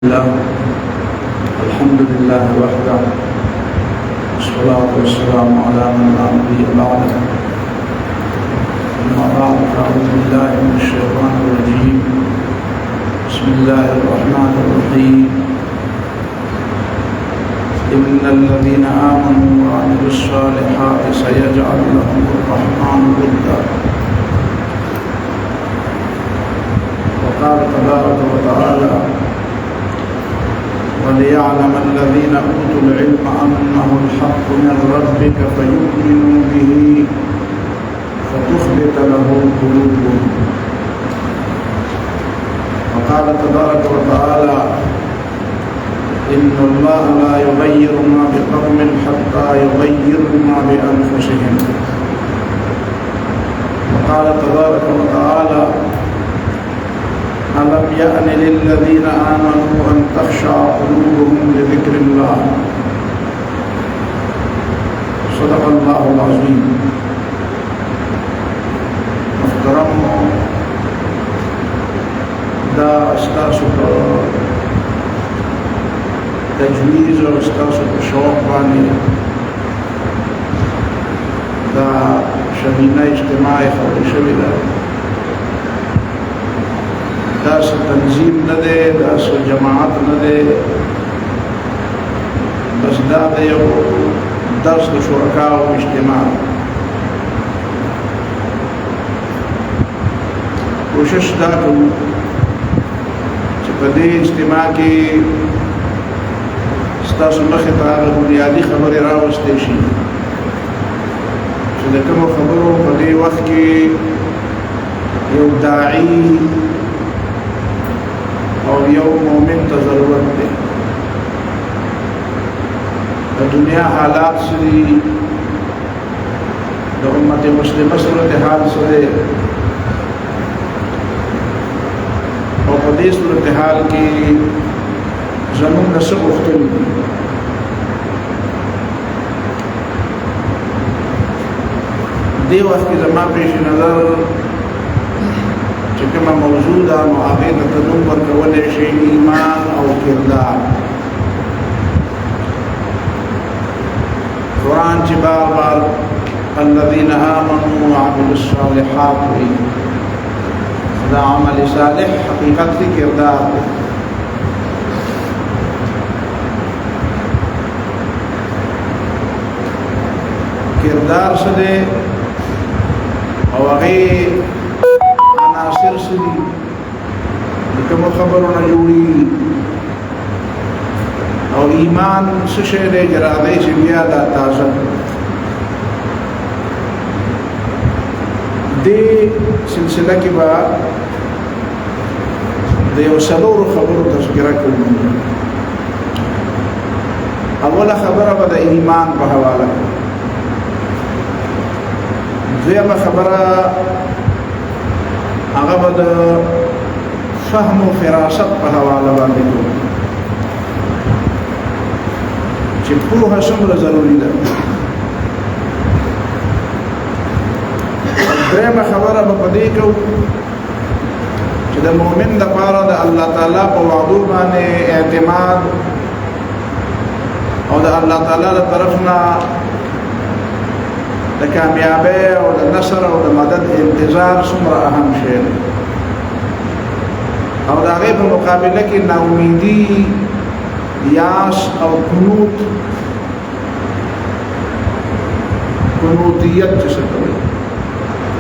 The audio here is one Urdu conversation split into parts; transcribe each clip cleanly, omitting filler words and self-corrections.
الحمد لله وحده والصلاة والسلام على من لا نبي بعده. أما بعد فأعوذ بالله من الشيطان الرجيم. بسم الله الرحمن الرحيم. إن الذين آمنوا وعملوا الصالحات سيجعل لهم الرحمن ودا. وقال تبارك وتعالى: وليعلم الذين أوتوا العلم أنه الحق من ربك فيؤمنوا به فتخبت له قلوبهم. وقال تبارك وتعالى: إن الله لا يغير ما بقوم حتى يغيروا ما بأنفسهم. وقال تبارك وتعالى: ألم يأن للذين آمنوا أن تخشع قلوبهم لذكر الله. صدق الله العظيم. محترم دا استاسو تجویز اور استاسو شوق بانی دا شبینہ اجتماع خبر شوی دا داس تنظیم نہ دے، داس جماعت نہ دے، بس دا دے یو درس د شرکا او اجتماع. کوشش دا کوو چې په دې اجتماع کې ستاسو مخې ته هغه بنیادي خبرې راوستې شي چې د کومو خبرو په دې وخت کې یو داعي اور یو مومن ته ضرورت دی. د دنیا حالات سری د امت مسلمه صورتحال سره او په دې صورتحال کې زموږ نه څه غوښتل دي. دې وخت کې زما پیش نظر چې کومه موضوع ده نو هغې ته تنوم ورکولی شي ایمان او کردار. قرآن چې بار بار الذین آمنوا وعملوا الصالحات وایي، دا عمل صالح حقیقت کې کردار دی. کردار څه دی او هغې عناصر سدي کوم خبرونه جوړي او ایمان څه شی دی چې راځي چې بیا دا تازه دې سلسله کې به د یو څلورو خبرو تذکره کوو. اوله خبره به د ایمان په حواله، دویمه خبره هغه به د فهم و فراست په حواله باندې کوو چې پوهه څومره ضروري ده. درېیمه خبره به په دې کوو چې د مؤمن دپاره د الله تعالی په وعدو باندې اعتماد او د الله تعالی له طرف نه د کامیابی او د نصر او د مدد انتظار څومره اهم شی دی او د هغې په مقابله کې ناامیدي، یاس او قنوطیت چې څه ته وایي،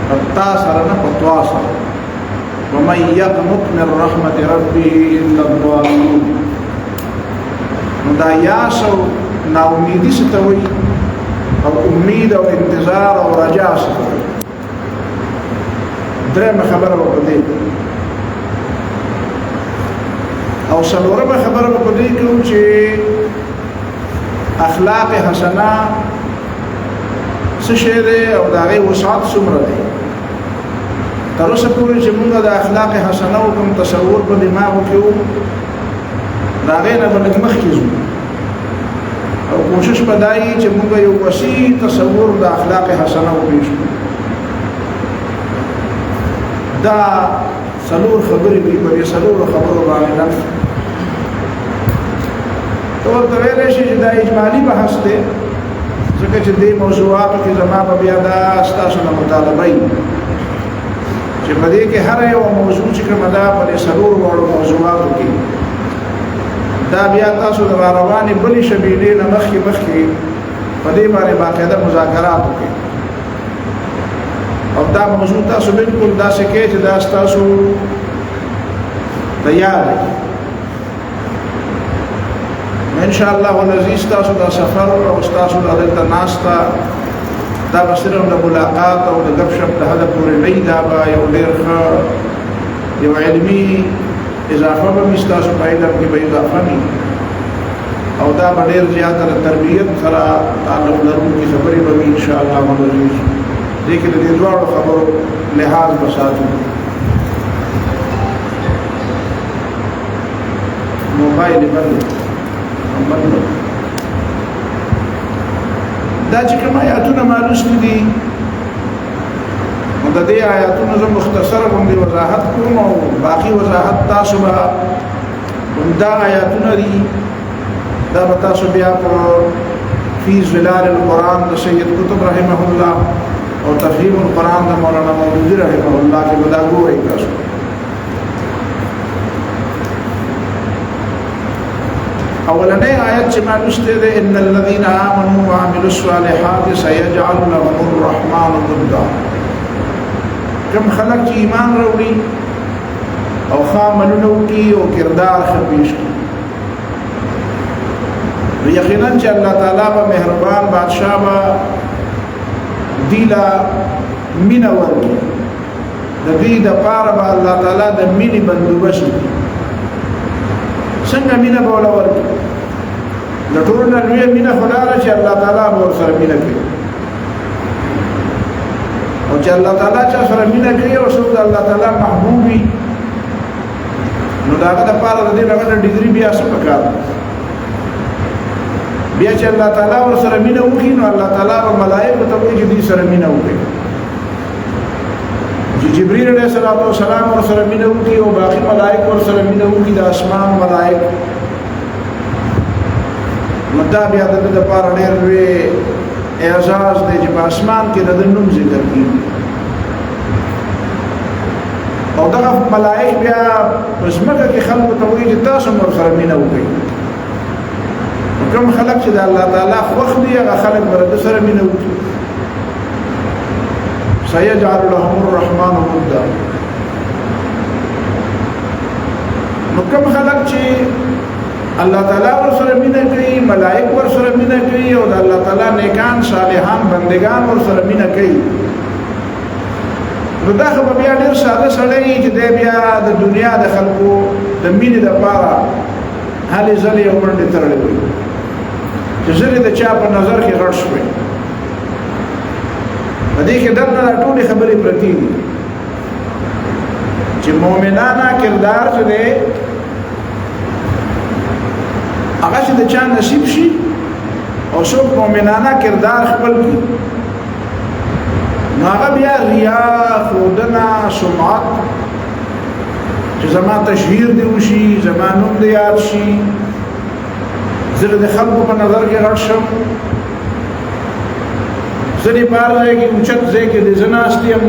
په تا سره نه په توا سره. ومن یقنط من رحمت ربه الا الضالون. نو دا یاس او ناامیدي څه ته وایي او امید او انتظار او رجا څه. درېیمه خبره به په دې او څلورمه خبره به په دې کوو چې اخلاق حسنه څه شی دی او د هغې وسعت څومره دی. تر اوسه پورې چې موږ د اخلاق حسنه کوم تصور په دماغو کې وو، د هغې نه به لږ مخکې ځو او کوشش به دا وي چې موږ یو وسیع تصور د اخلاق حسنه وپېژ کړو. دا څلور خبرې دي، په دې څلورو خبرو باندې ورته ویلی شي چې دا اجمالي بحث دی ځکه چې دې موضوعاتو کې زما به بیا دا ستاسو نه مطالبه وي چې په دې کې هر یو موضوع چې کومه ده په دې څلورو واړو موضوعاتو کې دا بیا تاسو د روانې بلې شبیلې نه مخکې په دې باندې باقاعده مذاکرات وکړئ او دا موضوع تاسو بالکل داسې کې چې دا ستاسو تیار دی ان شاء الله ولذي تاسو دا سفر او تاسو دا دلته ناستا دا به صرف د ملاقات او د غب شپ د هدف پورې نه دا به یو ډېر ښه یو علمي اضافه به تاسو په علم کې به اضافه وي او دا به ډېر زیاته د تربیت سره تعلق لرونکې خبرې به ان شاء الله ولذي دې کې د دې دواړو خبرو لحاظ به ساتو موبایل باندې دا چې کوم آیاتونه معلوم دي نو د دې آیاتونو زه مختصر باندې وضاحت کوم او باقي وضاحت تاسو به دا آیاتونه دي دا به تاسو بیا په فی ظلال القرآن د سید قطب رحمه الله او تفهیم القرآن د مولانا مودودی رحمه الله کې ودا ګورئ تاسو اولنې آیت چې ما لوستې ده ان الذين امنوا وعملوا الصالحات سيجعل لهم الرحمن ودا کوم خلک چې ایمان وروړي او عملونه کوي او کردار خپېش کوي یقینا چې الله تعالی به مهربان بادشاہ به دیلا مینا ورکي د دې د پاره به الله تعالی د مینې بندوبست څنګه مینا به ولا ورکي د ټول نه لوی مینا خدای چې الله تعالی به سره مینا کوي او چې الله تعالی چې سره مینا کوي او څو الله تعالی محبوبي نو دا د پاره د دې لپاره ډیګري بیا څه پکار بیا چې الله تعالی ور سره مینا وکړي نو الله تعالی او ملائکه ته وایي چې دې سره مینا وکړي چې جبرئیل علیه السلام ور سره مینا وکړي او باقي ملائکه ور سره مینا وکړي د اسمان ملائکه مدا بیا د دې لپاره ډېر وی اعزاز دی چې په اسمان کې د نوم ذکر کیږي او دا ملائکه بیا پسمکه کې خلق ته وایي چې تاسو ور سره مینا وکړي کوم خلق چې د الله تعالی خوښ دي هغه خلق برد سره مینه وکړي سيجعل لهم الرحمن ودا نو کوم خلق چې الله تعالی ور سره مینه کوي ملائکه ور سره مینه کوي او د الله تعالی نیکان صالحان بندگان ور سره مینه کوي نو دا خو بیا ډېر ساده سړی چې بیا د دنیا د خلقو د مینې لپاره هلي ځلې او منډې ترلې وي چې زه د چا په نظر کې غټ شوم په دې کې دغه ټولې خبرې پرتی دي چې مؤمنانه کردار چې دی هغه چې د چا نصیب شي او څوک مؤمنانه کردار خپل کړي نو هغه بیا ریا ښودنه سمعت چې زما تشهیر دی وشي زما نوم دی یاد شي زه د خلکو په نظر کې غټ شم زه دې بار ځای کې اوچت ځای کې د زناستیم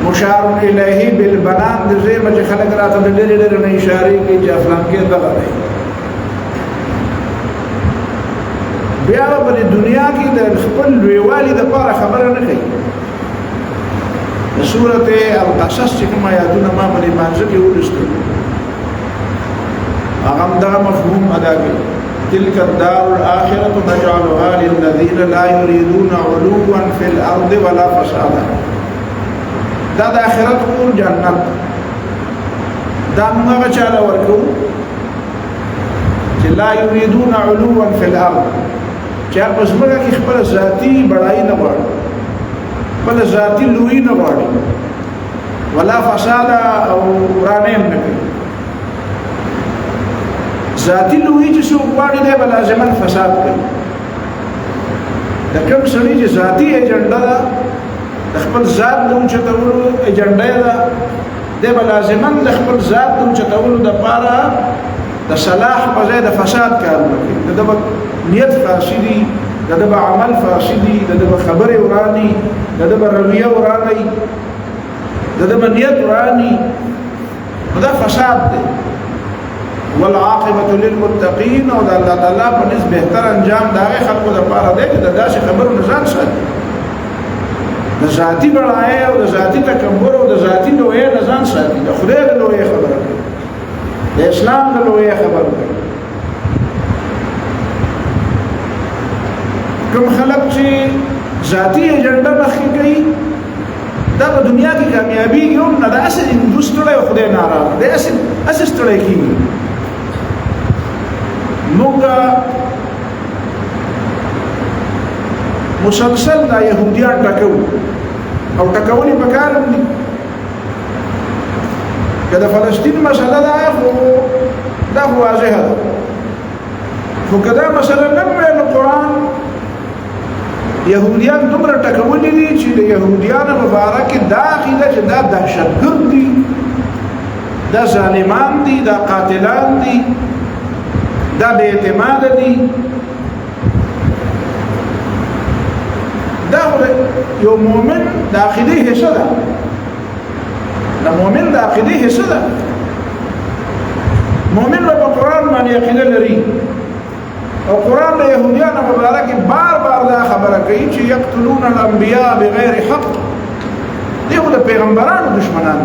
مشار الیه بالبنان د ځای چې خلک راته د ډېرې ډېرې نه اشارې کوي چې افلام کې دغه دی بیا په دنیا کې د خپل لویوالي دپاره خبره نه کوي سورة القصص چې کوم آیاتونه ما په مانځ کې ولستل هغه دا مفهوم ادا کوي تلك الدار الآخرة نجعلها للذين لا يريدون علوا في الأرض ولا فسادا دا د آخرت کور جنت دا موږ چاله ورکو چې لا يريدون علوا في الأرض چې په ځمکه کې خپل ذاتي بڑای نه غواړي بل ذاتی لوی نه غواړي ولا فساد او ورانیم نه کوي ذاتی لوی چې څوک غواړي دی بل لازمن فساد کوي د کوم سړي چې ذاتی ایجنډا ده د خپل ذات د اوچتولو ایجنډا ده دی بل لازمن د خپل ذات د اوچتولو د لپاره د صلاح په ځای د فساد کارونه کوي د به نیت فاسدي د به عمل فاسدي د به خبرې وراني د به رویه وراني د به نیت وراني دا فساد دی والعاقبة للمتقين او د الله تعالی په نسبت بهتر انجام دا خلکو لپاره دی چې د داسې خبرو نه ځان ساتي د ذاتی بڑای او د ذاتی تکبر او د ذاتی لوی نه ځان ساتي د خدای د لوی خبره د اسلام د لوی خبره کوم خلک چې ذاتی ایجنډا مخکې کوي دا په دنیا کې کامیابی یو نه دا اصل اندوستړی او خدای ناراضه دی اصل ستړی کیږي موږ مسلسل دا يهوديان ټکو او ټکولي پکارم دي کله فلسطین مسله دا واضحه ده خو کدا مسله نه ویل قرآن يهوديان دومره ټکولي دي چې د يهوديانو مبارک دا عقیده چې دا دهشتګرد دي دا ظالمان دي دا قاتلان دي دا بے اعتماد دي دا یو مؤمن د عقیده حصہ ده دا مؤمن د عقیده حصہ ده مؤمن په قرآن باندې عقیده لري او قرآن د يهوديانو مبارک بار دا خبره کوي چې یقتلون الانبیاء بغیر حق دیو د پیغمبرانو دشمنان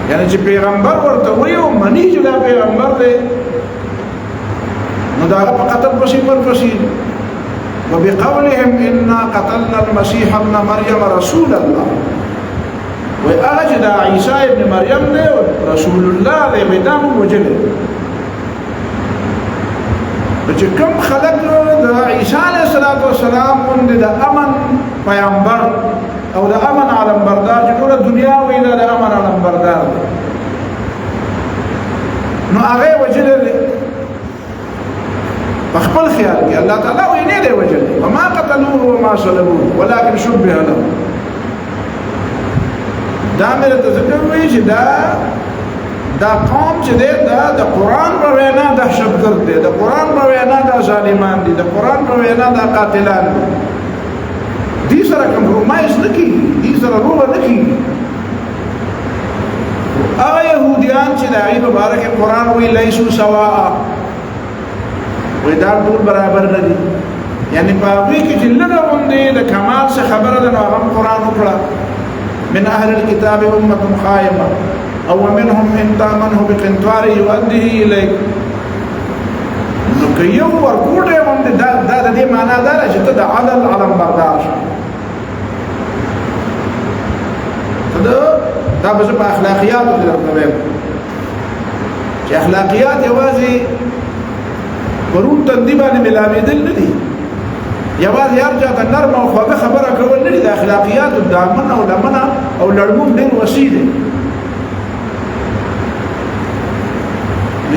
یعنی چې پیغمبر ورته ویو منی چې دا پیغمبر دی نو دا په قتل پسې ورپسې وبقولهم إنا قتلنا المسيح ابن مريم رسول الله وأجد عيسى ابن مريم ده رسول الله ده بدام وجله بچه کم خلق ده عيسى عليه الصلاة والسلام ده أمن پیامبر او ده أمن علم بردار جنور الدنيا وإذا ده أمن علم بردار نو آغي وجله ده بخبل خیال کې الله تعالی وی نه دی وجل وما قتلوه وما صلبوه ولكن شبه له دا مې ته ذکر وی چې دا قوم چې دا د قران په وینا دهشتګرد دی د قران په وینا د ظالمان دي د قران په وینا د قاتلان دي سره کمپرومایز نکي دي سره روغ نکي هغه يهوديان چې د عیب مبارک قران وی لیسو سواء ویدار ټول برابر نه دي یعنی په وی کې چې لږه باندې د کمال څخه خبره ده نو هغه قرآن وکړه من اهل الكتاب امه قائمه او منهم من تامنه بقنطار يؤديه اليك نو که یو ورکوټه باندې دا د دې معنا ده چې ته د عدل علم بردار شې دا به په اخلاقیات کې راځي چې اخلاقیات یوازې ورون تندی باندې ملاویدل نه دي یوازې هر چا ته نرم او خوږه خبره کول نه دي د اخلاقیاتو د امن او لمنه او لړمون ډېر وسیع دی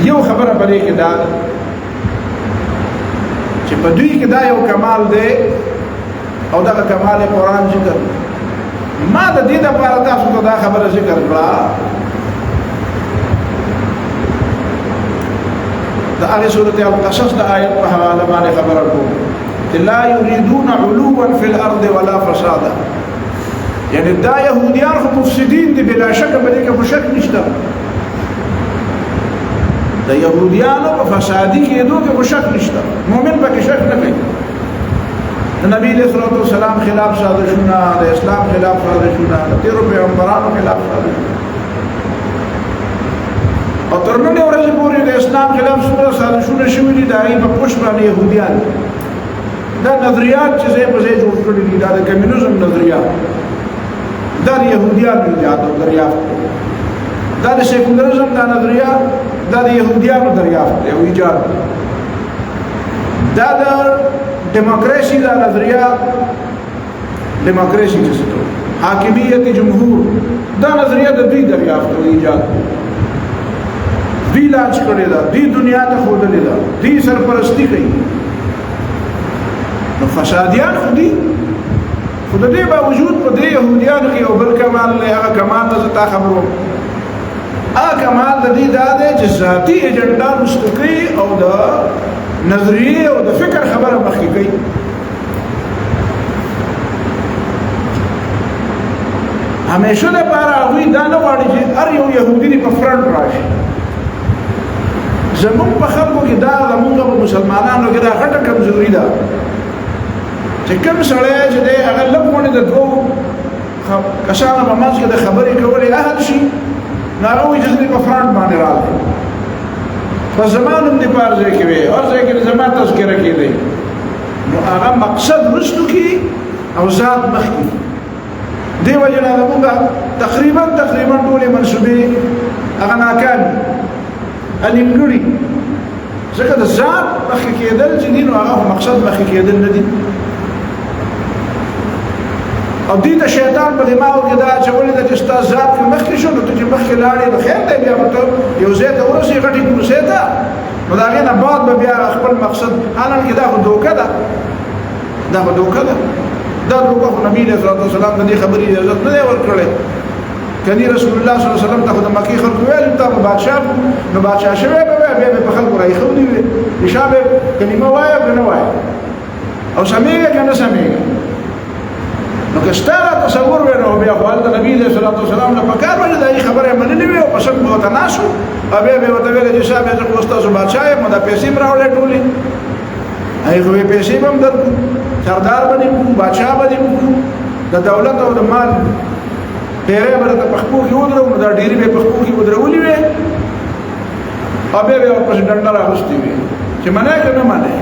یو خبره پرې کې دا چې په دوی کې دا یو کمال دی او دا کمال قرآن ذکر ما د دې لپاره تاسو ته دا خبره ذکر کړه دا هغه سورته القصص د آیت په حواله باندې خبره کوم چې لا يريدون علوا في الارض ولا فسادا یعنی دا يهوديان خو مفسدين دي بلا شک باندې کې شک نشته دا يهوديانو په فسادي کې دوه کې شک نشته مؤمن به شک نه کوي د نبی له صلوات والسلام خلاف سازشونه د اسلام خلاف سازشونه د تیرو پیغمبرانو خلاف سازشونه او تر نن ورځې پورې د اسلام خلاف څومره سازشونه شوي دي د هغې په پوښ باندې یهودیان دا نظریات چې ځای په ځای جوړ کړي دي دا د کمیونیزم نظریات دا د یهودیانو ایجاد او دریافت دا د سیکولرزم دا نظریات دا د یهودیانو دریافت او ایجاد دا د ډیموکراسي دا نظریات ډیموکراسي چې څه حاکمیت جمهور دا نظریه د دوی دریافت او ایجاد دی لاچ کړی دا دی دنیا ته خودلې دا دی سرپرستی کوي نو فسادیان خودي خود دې باوجود په دې يهوديانو کې یو بل کمال له هغه کمال ته تا خبرو هغه کمال د دې دا دی چې ذاتی ایجنډا مستقی او د نظریه او د فکر خبره مخکې کوي. همیشه لپاره هغوی دا نه غواړي چې هر یو یهودي دې په فرنټ راشي. زمونږ په خلکو کې دا زمونږ په مسلمانانو کې دا غټه کمزوري ده چې کوم سړی چې دی هغه لږ غوندې د دوو کسانو په منځ کې د خبرې کولې اهل شي نو هغه وایي چې زه دې په فرنټ باندې راغلی په زما نوم دې په هر ځای کې وی هر ځای کې زما تذکره کېدی نو هغه مقصد وروستو کې او ذات مخکې دې وجې نه زمونږ تقریبا ټولې منصوبې هغه ناکامې نیمګړي ځکه د ذات مخکې کېدل چې دي نو هغه مقصد مخکې کېدل نه دي. او دې د شیطان په دماغو کې دا اچولې ده چې ستا ذات کې مخکې شو نو ته چې مخکې لاړې نو خیر دی بیا به ته یو ځای ته ورسې غټې کوڅې ته نو د هغې نه بعد به بیا خپل مقصد حالانکې دا خو دوکه ده دا دوکه خو نبي علیه الصلاة والسلام د دې خبرې اجازت نه دی ورکړی. کني رسول الله صلی الله علیه وسلم ته خو د مکې خلکو ویل ته به بادشاه نو بادشاه شوی به وی بیا به په خلکو راایښودي وي چې شاه به کلمه وایه که نه وایه او سمیږه که نه سمیږه نو که ستا را تصور وی نو بیا خو هلته نبي علیه الصلاة والسلام له پکار به د هغې خبرې منلې وي او په شک به ورته ناست وو او بیا به یې ورته ویلې چې صاحب زه خو ستاسو بادشاه یم نو دا پیسې م راوړې ټولې هغې خو یې پیسې به هم درکړو سردار به دې وکړو بادشاه به دې وکړو د دولت او د مال ډېرې به درته په خپو کې ودرو نو دا ډېرې به په خپو کې ودرولې وې او بیا به یې ورپسې ډنډه راغوستې وې چې منې که نه منې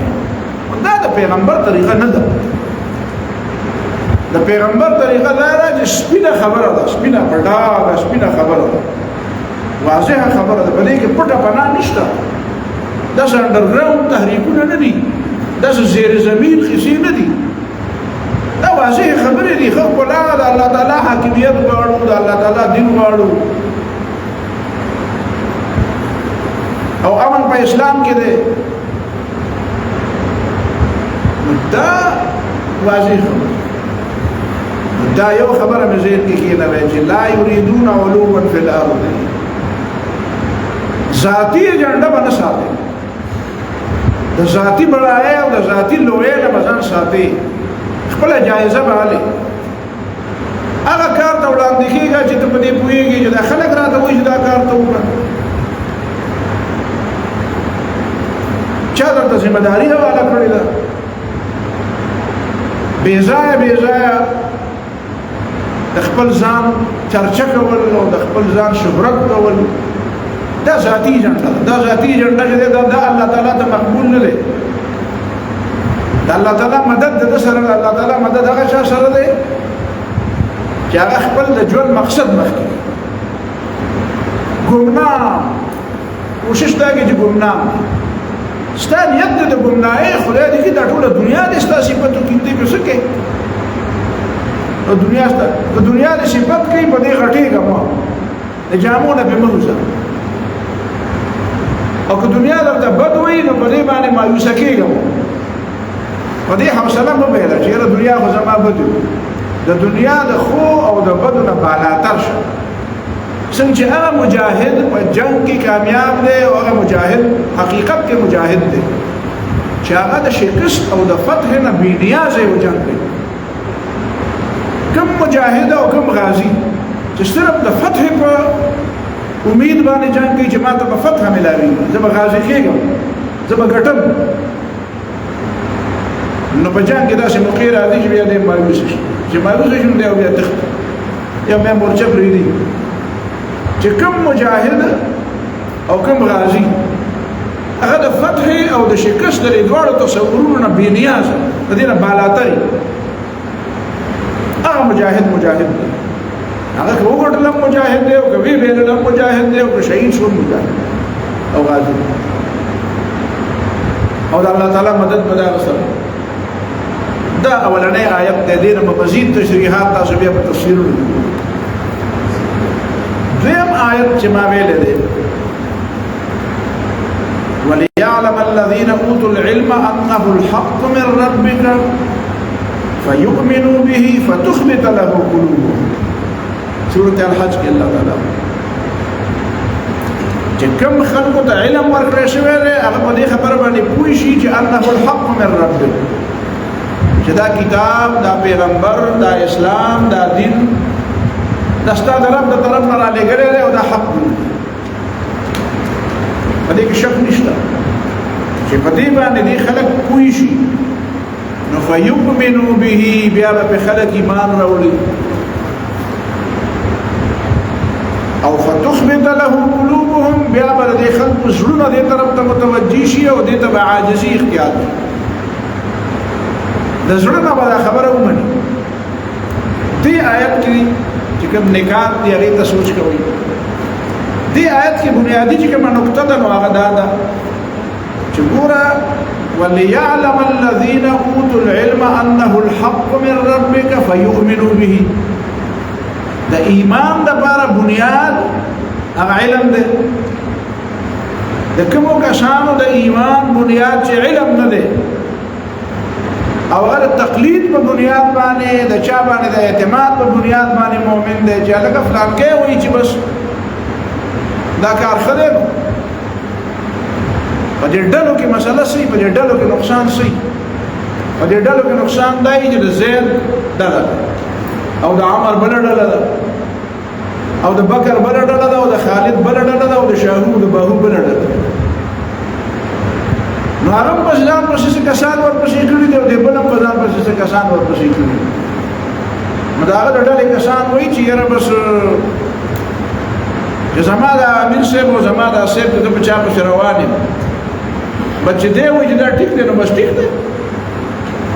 دا د پیغمبر طریقه نه ده. د پیغمبر طریقه دا ده چې سپینه خبره ده سپینه په ډاګه سپینه خبره ده واضحه خبره ده په دې کې پټه پناه نشته. داسې انډرګراونډ تحریکونه نه دي داسې زیر زمین خیسې نه دي دا واضح خبرې دي. خلکو لا د الله تعالی حاکمیت غواړو د الله تعالی دین غواړو او امن په اسلام کې دی دا واضح خبره دا یو خبره مې ذهن کې کېنوي چې لا یریدون علوا فی الارض ذاتي ایجنډا به نه ساتي د ذاتي بړایۍ او د ذاتي لویۍ نه به ځان ساتي خپل جایزه به حالي هغه کار ته وړاندې کېږه چې ته په دې پوهېږې چې دا خلک راته وایي چې دا کار ته وکړه چا درته ذمه داري حواله کړې ده بې ځایه د خپل ځان چرچه کول او د خپل ځان شهرت کول دا ذاتي ایجنډا ده دا ذاتي ایجنډا چې دی دا الله تعالی ته مقبول نه دی. د الله تعالی مدد د سره د الله تعالی مدد هغه چا سره دی چې هغه خپل د ژوند مقصد مخکې ګمنام کوشش دا کوي چې ګمنام ستا نیت دی د ګمنایۍ خدای دې کړي دا ټوله دنیا دې ستا صفتو کې دی څه کوي او دنیا دې صفت کوي په دې غټېږه مه د جامو نه پې مه وځه او که دنیا درته بد وایي نو په دې باندې مایوسه کېږه په دې حوصله مه بایله چې یاره دنیا خو زما بد وي د دنیا د خو او د بدو نه بالاتر شه څنګه چې هغه مجاهد په جنگ کې کامیاب دی او هغه مجاهد حقیقت کې مجاهد دی چې هغه د شکست او د فتح نه بېنیازه یو جنګ دی. کم مجاهد او کم غازی چې صرف د فتح په امید باندې جنگ کوي چې ما ته به فتح ملاوي زه به غازی کېږم زه به ګټم نو په جنگ کې داسې موقع راځي چې بیا دی مایوسه شي چې مایوسه شي نو دی بیا تښتي یا بیا مورچه پرېږدي چې کم مجاهد او کم غازی هغه د فتح او د شکست د دواړو تصورونو نه بېنیازه د دې نه بالاتر هغه مجاهد دی هغه که وګټلم مجاهد دی او که وی بېللم مجاهد دی او که شهید شوم مجاهد او غازی او د الله تعالی مدد به د هغه سره دا اولنی آیت دی دې نه به مزید تشریحات تاسو بیا په تفسیرونو دویم آیت چې ما ویلې دی وليعلم الذين اوتوا العلم انه الحق من ربك فيؤمنوا به فتخبت له قلوبهم سورة الحج کې الله تعالی چې کوم خلکو ته علم ورکړی شوی دی هغه په دې خبره باندې پوه شي چې انه الحق من ربک، چې دا کتاب، دا پیغمبر، دا اسلام، دا دین دا ستا د رب د طرف نه رالېږلی دی او دا حق دی. په دې کې شک نشته چې په دې باندې دې خلک پوه شي، نو فیؤمنوا به، بیا به په خلک ایمان راوړي. او فتخبت له قلوبهم، بیا به دې خلکو زړونه دې طرف ته متوجه شي او دې ته به عاجزي اختیار کړي. د زړونه به دا خبره ومني. دې آیت کې چې کوم نکات دی هغې ته سوچ کوئ. دې آیت کې بنیادي چې کومه نقطه ده نو هغه دا ده چې ګوره وَلِيَعْلَمَ الَّذِينَ أُوتُوا الْعِلْمَ أَنَّهُ الْحَقُّ مِنْ رَبِّكَ فَيُؤْمِنُوا بِهِ. د ایمان دپاره بنیاد هغه علم دی. د کومو کسانو د ایمان بنیاد چې علم نه دی او هغه تقلید په بنیاد باندې د چا باندې د اعتماد په بنیاد باندې مؤمن دی چې هلکه فلانکی وایي چې بس دا کار ښه دی، په دې ډلو کې مسله صحیح، په دې ډلو کې نقصان صحیح. په دې ډلو کې نقصان دی چې د زید ډله ده او د عمر بله ډله ده او د بکر بله ډله ده او د خالد بله ډله ده او د شاهو د باهو بله ډله ده. نو هغه هم په ځان پسې څه کسان ورپسې کړي دي او د بل هم په ځان پسې څه کسان ورپسې کړي دي. نو د هغه د ډلې کسان وایي چې یاره بس چې زما د امیر صاحب او زما د صاحب د په چا پسې روان یم، بس چې دی وایي چې دا ټیک دی نو بس ټیک دی.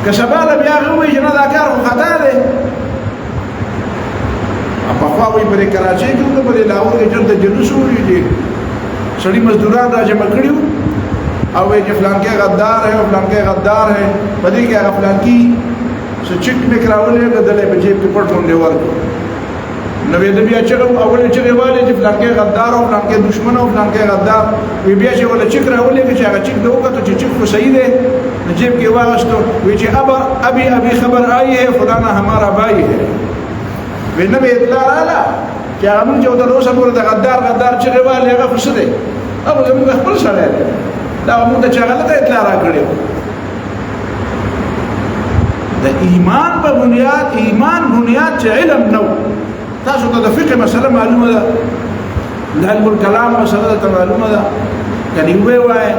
که سبا له بیا هغه وایي چې نه دا کار خو خطا دی. پخوا وایي په دې کراچۍ کې وکړه، په دې لاهور کې چېرته جلوس وایي چې سړي مزدوران را جمع کړي وو او وایي چې فلانکی غدار ہے او فلانکی غدار ہے. په دې کې هغه فلانکي څه چک مک راولې دلې په جیب کې پټ غونډې ورکړي. نو د بیا چغه اول چغه والے چې فلانکی غدار او فلانکی دشمن او فلانکی غدار وی بیا چې ولا چک راولې چې هغه چک دوه کته چې چک خو صحیح دی جیب کې واغستو وی چې ابي خبر آئی ہے فلانا ہمارا بھائی ہے. وی نو اطلاع رااله چې هغه موږ یو د روسه پورې د غدار چغه والے هغه خوش دی او زموږ خپل سره دی دا موږ ته چې غلطه اطلاع راکړې. د ایمان په بنیاد، ایمان بنیاد چې علم نو. تاسو ته د فقه مسله معلومه ده، د علم الکلام مسله ته معلومه ده، یعنی وایي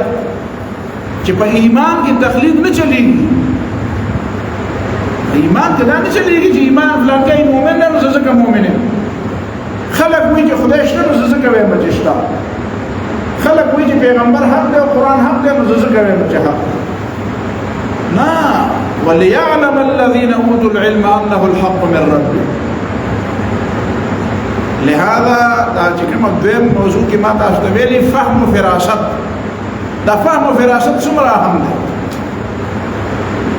چې په ایمان کې تقلید نه چلیږي. ایمان کې دا نه چلیږي چې ایمان فلانکی مؤمن نه نو زه ځکه مؤمن یم. خلک وایي چې خدای شته نو زه ځکه وایم چې شته. خلک وایي چې پیغمبر حق دی او قرآن حق دی نو زه ځکه وایم چې حق دی. نه، وَلِيَعْلَمَ الَّذِينَ أُوتُوا الْعِلْمَ أَنَّهُ الْحَقُّ مِنْ رَبِّهِمْ. لہذا دا چې کومه دویم موضوع کې ما تاسو ته ویلي فهم و فراست. دا فهم و فراست څومره اهم دی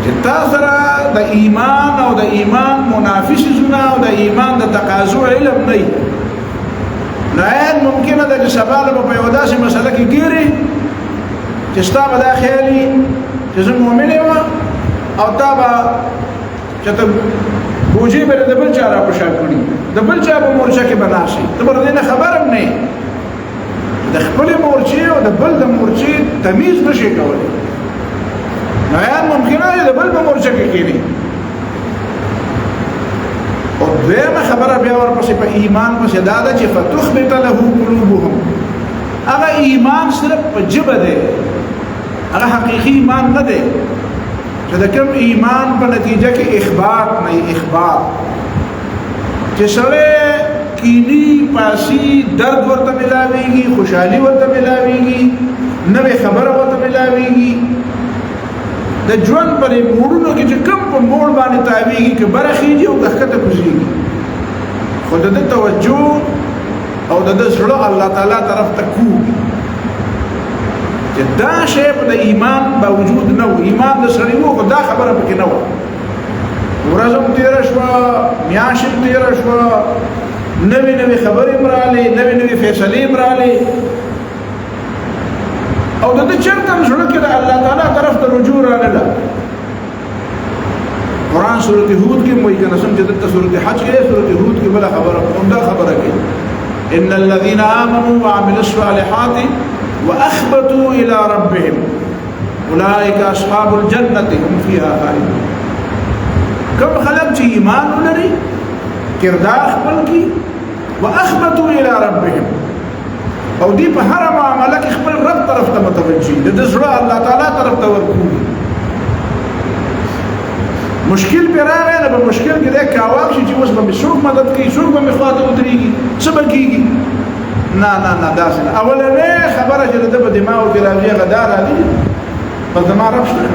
چې تا سره د ایمان او د ایمان منافي څیزونه او د ایمان د تقاضو علم نه وي نو ممکنه ده چې سبا له په یوه داسې مسله کې ګیرې چې ستا به دا خیال وي چې زه مؤمن یم او تا به چې ته بوجۍ به د بل چا را په شا کړي، د بل چا په مورچه کې به ناست ته به د دې نه خبر هم نه یې. د خپلې مورچې او د بل د مورچې تمیز نه شي کولی. نو ممکنه ده د بل په مورچه کې کښېني. او دویمه خبره بیا ورپسې په ایمان پسې دا ده چې فتخبت له قلوبهم. هغه ایمان صرف په ژبه دی، هغه حقیقي ایمان نه دی چې د کوم ایمان په نتیجه کې اخبار نه اخبار چې سړی کینی پاسی درد ورته ملاویږي، خوشحالي ورته ملاویږي، نوې خبره ورته ملاویږي. د ژوند پر موړونو کې چې کوم په موړ باندې تاویږي که برخیږي او کښته کوزیږي، خو د ده توجه او د ده زړه الله تعالی طرف ته کوږي چې دا شی په د ایمان باوجود نه و. ایمان د سړي و خو دا خبره پکې نه وه. ورځ هم تېره شوه، میاشت هم تېره شوه، نوې خبرې هم رالې، نوې فیصلې هم رالې او د ده چېرته هم زړه کې د الله تعالی طرف ته رجوع رانله. قرآن سورت هود کې هم وایي که نه سم چې دلته سورت حج کې سورت هود کې بله خبره همدا خبره کوي ان الذين آمنوا وعملوا الصالحات واخبتوا الى ربهم اولئك اصحاب الجنه هم فيها خالدون. کوم خلق چې ایمان ولري کردار خپل کی واخبتوا الى ربهم او دی په هر معاملې کې خپل رب طرف ته متوجي د زړه الله تعالی طرف ته ورکوي. مشکل پر راغی نه په مشکل کې د کاواب شي چې اوس به څوک مدد کوي څوک به مخاطب ودرېږي څه به کېږي. نه نه نه داسې نه. اولنۍ خبره چې د په دماغو کې راځي هغه دا راځي په زما رب شته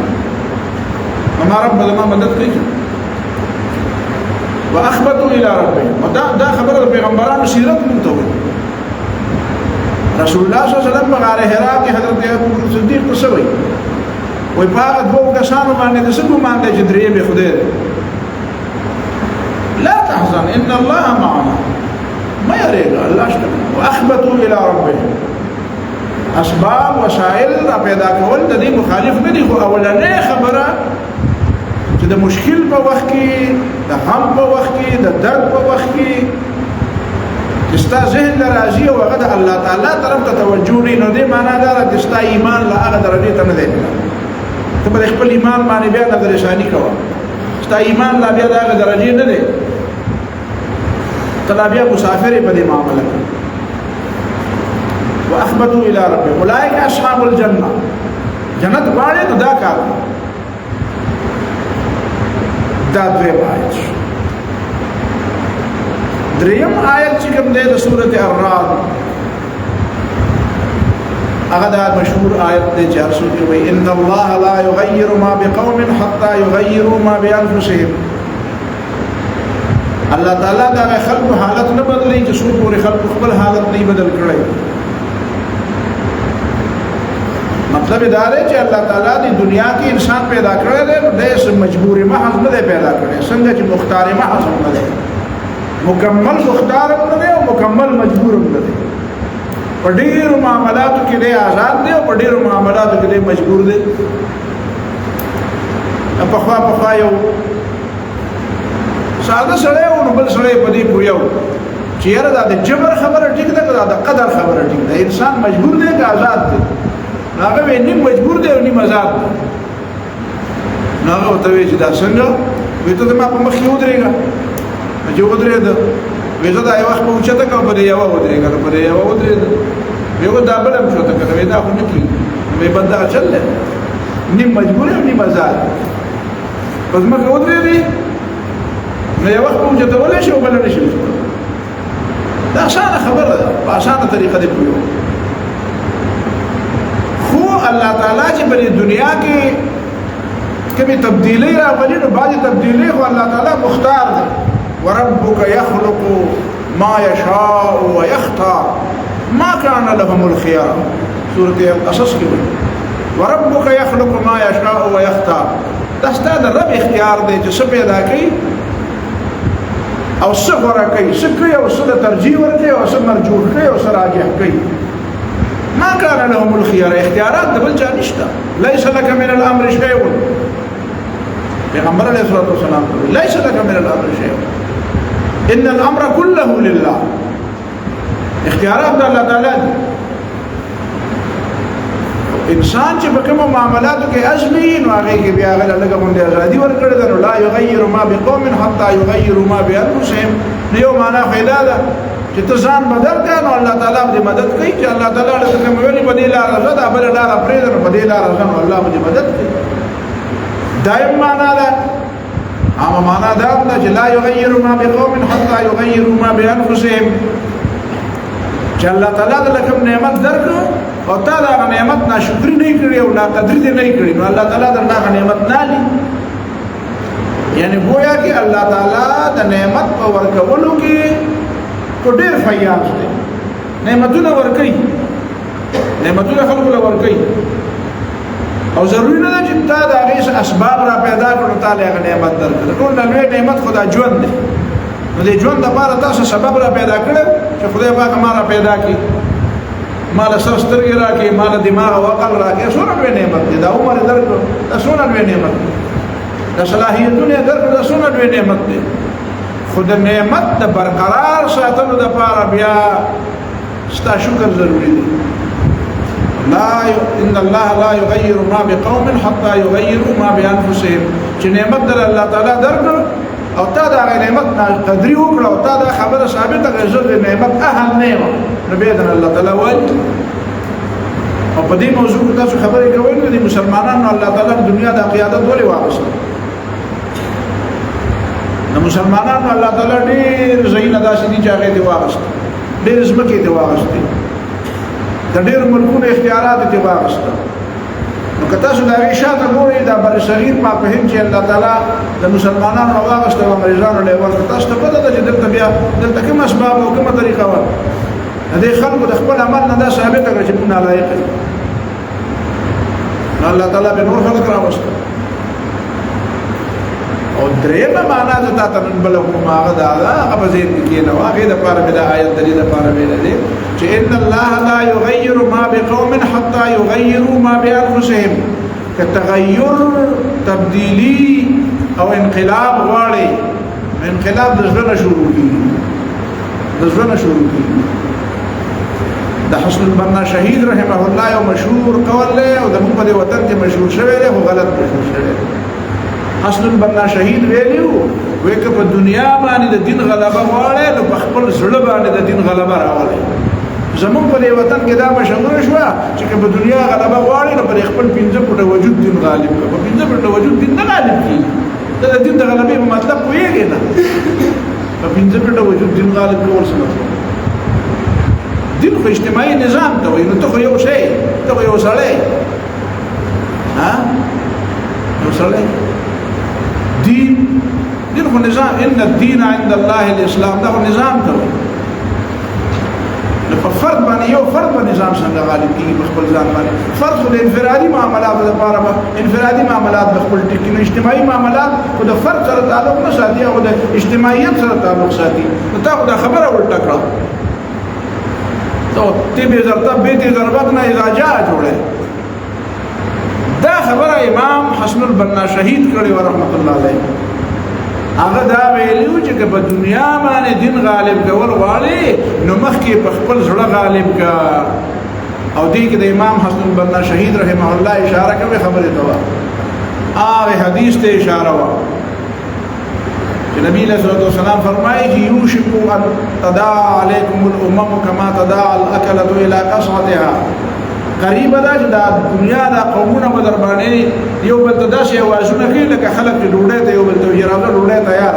زما رب به زما مدد کوي. واخبتوا الى ربهم دا خبره د پیغمبرانو سیرت مونږ ته وایي. رسول الله صلی الله علیه وسلم په غار حرا کې حضرت ابوبکر صدیق ته وایي وای په هغه دوه کسانو باندې د څه ګمان دی چې درې به خدای لا تحزن ان الله معنا ما یریږه الله شته. واخبتوا الى ربهم اسباب وسائل را پیدا کول د دې مخالف نه دي. خو اولنۍ خبره چې د مشکل په وخت کې د غم په وخت کې د درد په وخت کې چې ستا ذهن له راځي او هغه د الله تعالی طرف ته توجه لري نو دې معنا دا ده چې ستا ایمان له هغه درجې ته نه دی. ته به خپل ایمان باندې بیا نظر ثاني کوه. ستا ایمان لا بیا د هغه درجې نه دی. ته لا بیا مسافر په دې معامله کې. واخبتوا الى ربهم اولئک اصحاب الجنه جنت غواړي نو دا کار دا دویم آیت. دریم آیت چې کوم دی د سورۃ الرعد هغه دا مشهور آیت دی چې ارسو کې وایي ان الله لا يغير ما بقوم حتى يغيروا ما بانفسهم. الله تعالی دا خلق حالت نه بدلي چې څو پورې خلق خپل حالت نه بدل کړي. مطلب دا دی چې الله تعالی د دنیا کې انسان پیدا کړی دی نو دې مجبور محض نه پیدا کړی څنګه چې مختار محض نه دی. مکمل مختار هم نه دی او مکمل مجبور هم نه دی. په ډېرو معاملاتو کې دی آزاد دی او په ډېرو معاملاتو کې دی مجبور دی. پخوا یو ساده سړی و نو بل سړی په دې پوهیو چې یاره دا د جبر خبره ټیک ده که دا د قدر خبره ټیک ده. انسان مجبور دی که آزاد دی؟ هغه به نیم مجبور دی او نیم آزاد دی. نو هغه ورته وایي چې دا څنګه؟ وایي ته زما په مخ کې ودرېږه. چې ودرېده وایي زه دا یو وخت به اوچته کړم په دې یوه ودرېږه نو په دې یوه ودرېده. وایي دا بله هم شوته کړه وایي دا خو نه کېږي. وایي بد دغه چل دی نیم مجبور او نیم آزاد. په ځمکه ودرېدې نو یو وخت به اوچتولی شي او بله نه شي اوچتولی. دا اسانه خبره ده په اسانه طریقه دې پوهېږو. خو الله تعالی چې په دې دنیا کې کومې تبدیلۍ راغلي نو بعضې تبدیلۍ خو الله تعالی مختار دی. وربک یخلق ما یشاء ویختار ما کان لهم الخیار. سورة القصص کې وایي وربک یخلق ما یشاء ویختار. دا ستا د رب اختیار دی چې څه پیدا کوي او څه غوره کوي څه کوي او څه د ترجیح ورکوي او څه مرجوح کوي او څه راجح کوي. ما كان لهم الخيار اختیارات د بل چا نشته. ليس لك من الامر شيء. پیغمبر علیه الصلوۃ والسلام ليس لك من الامر شيء ان الامر كله لله. اختیارات د الله تعالی دي. انسان چې په کومو معاملاتو کې ازمي نو هغه کې بیا هغه لږه غونډه ازادي ورکړي ده. لا يغير ما بقوم حتى يغيروا ما بانفسهم. یو معنا پیدا ده چې ته ځان بدل کړه نو الله تعالی دې مدد کوي. چې الله تعالی دې کوم ویلي په دې لار راځه بل لار پرې ده په دې لار راځه نو الله دې مدد کوي. دایم معنا ده اما معنا ده چې لا يغير ما بقوم حتى يغيروا ما بانفسهم. چې الله تعالی دې کوم نعمت درکړو او تا دا نعمت ناشکری نه کړی او ناقدری دې نه کړی نو الله تعالی دا نعمت نه لې. یعنی گویا کې الله تعالی د نعمت په ورکولو کې کو ډېر فیاض دی. نعمتونه ورکوي نعمتونه خلکو له ورکوي او ضروري نه ده چې تا د هغې اسباب را پیدا کړو تا له هغه نعمت درکړه. ټول نه لوی نعمت خو دا ژوند دی. نو د ژوند دپاره تاسو سبب را پیدا کړی چې خدای پاک ما را پیدا کړي ما له سر سترګې راکړي ما له دماغ او عقل راکړي. څومره لوی نعمت دی. دا عمر یې درکړو دا څومره لوی نعمت دی. دا صلاحیتونه یې درکړو دا څومره لوی نعمت دی. خود نعمت د برقرار ساتلو د پاره بیا ستا شکر ضروری دی ان الله لا يغير ما بقوم حتى يغيروا ما بانفسهم چې نعمت در الله تعالی درکړ او تا دا نعمت نه قدرې وکړه او تا دا خبره ثابته کړه چې نعمت اهل نه و نو بیا د الله تعالی وایي او په دې موضوع کې تاسو خبرې کوئ نو د مسلمانانو الله تعالی د دنیا د قیادت ولې واغسته د مسلمانانو الله تعالی ډېر زینه داسې دي چې هغه دی واغسته ډېر ځمکې دی واغسته د ډېر ملکونو اختیارات دی واغسته نو که تاسو د هغې شاته ګورئ دا بر صغیر پاک هند چې الله تعالی د مسلمانانو واغسته او انګریزانو له ورته تاسو ته پته ده چې دلته بیا دلته کوم اسباب او کومه طریقه وه د دې خلکو د خپل عمل نه دا ثابته کړه چې موږ نالایق یو الله تعالی به نور خلک راوسته او درېمه معنا چې تا ته نن بله کوم هغه دا ده هغه په ذهن کې کښېنه هغې دپاره مې دا آیت د دې دپاره ویلی دی چې ان الله لا یغیر ما بقوم حتی یغیروا ما بانفسهم که تغیر تبدیلی او انقلاب غواړي انقلاب د زړه نه شروع کېږي د زړه نه شروع کېږي د حسن البنا شهید رحمه الله یو مشهور قول دی او زموږ په دې وطن کې مشهور شوی دی خو غلط مشهور شوی دی حسن البنا شهید ویلی وو وایي که په دنیا باندې د دین غلبه غواړئ نو په خپل زړه باندې د دین غلبه راولئ زموږ په دې وطن کې دا مشهوره شوه چې که په دنیا غلبه غواړئ نو پر خپل پنځه پټه وجود دین غالب کړه په پنځه پټه وجود دین نه غالب کېږي دا د دین د غلبې په مطلب پوهېږې نه په پنځه پټه وجود دین غالب کول څه مطلب دین خو اجتماعي نظام ته وایي نو ته خو یو شی ته خو یو سړی یو سړی دین خو نظام ان الدین عند الله الاسلام دا خو نظام ته وایي نو په فرد باندې یو فرد په نظام څنګه غالب کېږي په خپل ځان باندې فرد خو د انفرادي معاملاتو لپاره انفرادي معاملات د خپل ټکي نو اجتماعي معاملات خو د فرد سره تعلق نه ساتي او د اجتماعیت سره تعلق ساتي نو تا خو دا خبره ولټه کړه تو تی بے ضرطب بیتی ضربتنا اذا جا جوڑے دا خبر امام حسن البنا شہید کردی و رحمت اللہ علیہ اگر دا ویلیو چې په دنیا باندې دین غالب کول غواړي نو مخکې په خپل زړه غالب کا او دې کې د امام حسن البنا شہید رحمه الله اشاره کوي خبره ته هغه حدیث ته اشاره وا نبی علیہ الصلوۃ والسلام فرمائے کہ یوشک ان تداعى علیکم الامم کما تداعى الاکلۃ الى قصعتها قریب ده چې د دنیا د قومونه په در باندې یو بل ته داسې اوازونه کوي لکه خلک چې ډوډۍ ته یو بل ته وایي راځه ډوډۍ تیار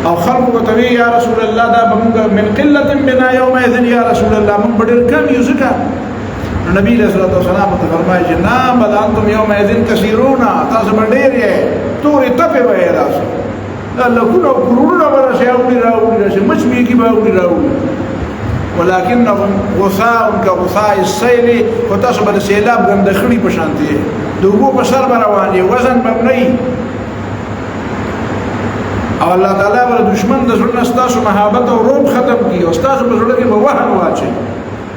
او خلکو به ته وایي یا رسول الله دا به موږ من قلة بنا یومئذ یا رسول الله موږ به ډېر کم یو ځکه نبی علیہ الصلوۃ والسلام ته فرمایي چې نه بل انتم یومئذ کثیرون تاسو به ډېر یې تورې تپې به یې راسو لکونه او کروڑونه به راسې اوړي راوړي راسې مچ به اوړي راوړي ولكنهم غثاء كغثاء السيل وتاسو به د سیلاب ګنده خړي په شان دي د اوبو په سر به روان دي وزن به نه او الله تعالی ول دشمن د زړه ستاسو محبت او روم ختم کی او ستاسو په زړه کې به وهن واچي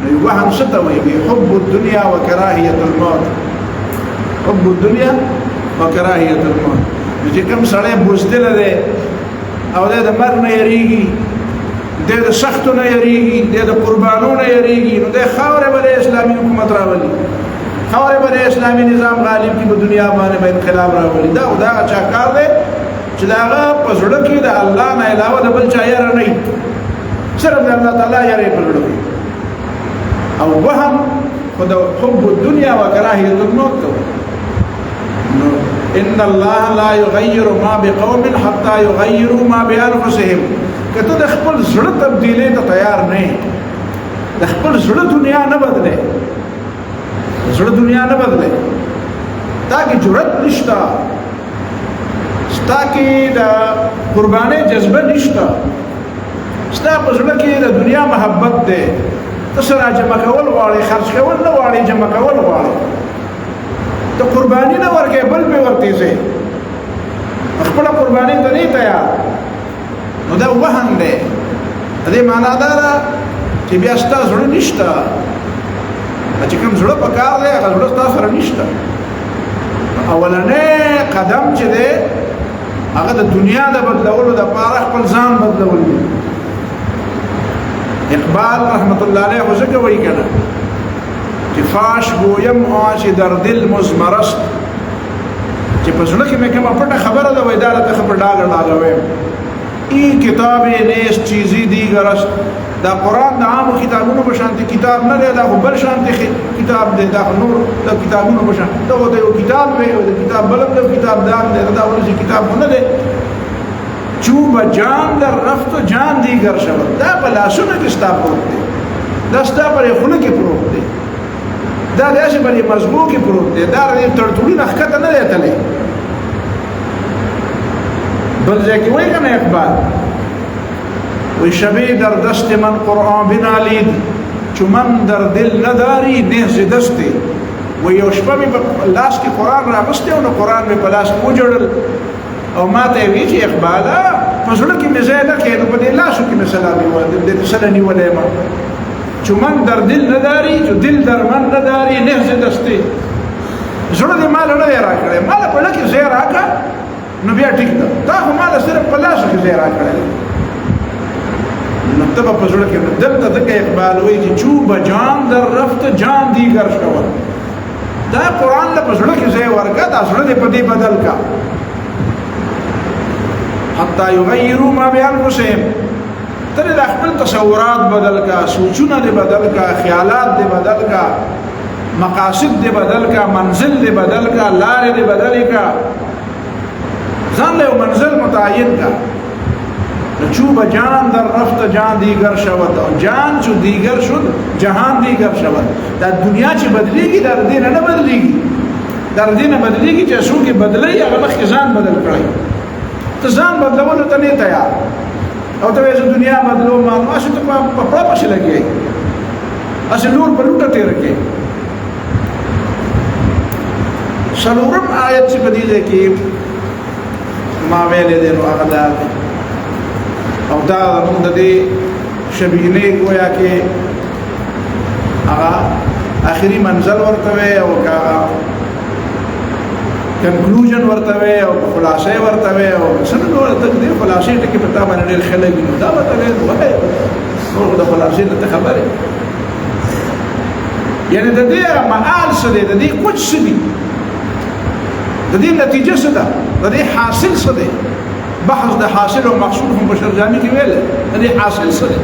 نو وهن څه ته وایي حب الدنيا وكراهيه الموت حب الدنيا وكراهيه الموت چې کوم سړی بوزدل دی او د مرګ نه یریږي د سختو نه یریږي د قربانو نه یریږي نو د خاورې به اسلامي حکومت راولي خاورې به اسلامي نظام غالب کی په دنیا باندې به انقلاب راولي دا چا کار دی چې دا هغه په زړه کې د الله نه علاوه د بل چا یاره نه صرف د الله تعالی یاره په زړه کې او وهم خو د حب الدنیا وکراهیة الموت نو ان الله لا يغير ما بقوم حتى يغيروا ما بانفسهم کته د خپل زړه تبدیلی ته تیار نه د خپل زړه دنیا نه بدله زړه دنیا نه بدله تا کې جرأت نشته ستا کې د قربانۍ جذبه نشته ستا په زړه کې د دنیا محبت ده ته سره جمع کول غواړې خرج کول نه غواړې جمع کول غواړې ته قرباني نه ورکې بل به ورتې سي خپل قرباني ته نه تیار نو دا وهن دی دې معنا دا چې بیا ستا زړه نشته چې کوم زړه په کار دی هغه زړه ستا سره نشته اولنې قدم چې دی هغه د دنیا د بدلولو د پاره خپل ځان بدلول دي. اقبال رحمت الله علیه خو ځکه وایي کنه چې فاش گویم آش در دل مزمرست، چې په زړه کې مې کومه پټه خبره ده وای دا راته خبر ډاګه ډاګوي. این کتاب نیست چیزی دیگر است. دا قرآن د عامو کتابونو په شان کتاب نه دی، دا خو بل شان کتاب دی، دا نور د کتابونو په شان دا یو کتاب دی، او د کتاب بل کتاب دام دی، دا ورته کتاب نه دی. چوب جان در رفت جان دیگر شود، دا په لاسونو کې ستا پروت دی، دا ستا پر خونه کې پروت دی، دا داسې پر مزغو کې پروت دی، دا د تړتوړي نه ښکته نه دی تللی. بل ځای کې وایي کنه اقبال وی شبی در دست من قرآن بنالید چو من در دل نداری نیز دستی. و یو شپه می په لاس کې قرآن راغستی او نو قرآن می په لاس کې وجړل او ما ته وی چې اقباله په زړه کې مې ځای نه کړې، نو په دې لاسو کې مې سلا نیولې ما. چو من در دل نداری چو دل در من نداری نیز دستی. زړه دې مال نه راکړې، مال په لکه ځای راکړه نو بیا ټیک ده، دا خو مال صرف په لاسو کې ځای راکړې نو ته په زړه کې دلته دغه اقبال وایي چې چوب جان در رفت جان دیگر شود. دا قرآن له په زړه کې ځای ورکړه، دا زړه دې په دې بدل کا. حتی یغیروا ما بانفسهم، ته د خپل تصورات بدل کا، سوچونه دې بدل کا، خیالات دې بدل کا، مقاصد دې بدل کا، منزل دې بدل کا، لارې دې بدل کا، ځان له منزل متعین کا. چوب جان در رفت جان دیگر شود، او جان چو دیگر شد جهان دیگر شود. دا دنیا چې بدلیږي دا دین نه بدلیږي، دا دین بدلیږي چې څوک بدلای هغه مخکې ځان بدل کړی. ته ځان بدلولو ته نه تیار او ته یې دنیا بدلو ما ماشه ته په پړه پښه لګي اصل نور په لوټه تیر کې. څلورم آیت چې په دې کې ما ویلې دی نو هغه دا او دا موږ د دې شبینه گویا کې هغه اخري منزل ورته وي او کنکلوژن ورته وي او خلاصې ورته وي او څنګه ورته دې خلاصې ټکي پتا باندې ډېر خلک نو دا ورته وي نو د خلاصې ته خبره یعنی د دې معال څه دی، د دې کوم څه دی، د دې نتیجه څه ده، د دې حاصل څه دی. بحث د حاصل او مقصود هم بشر جامع کې ویل د حاصل سره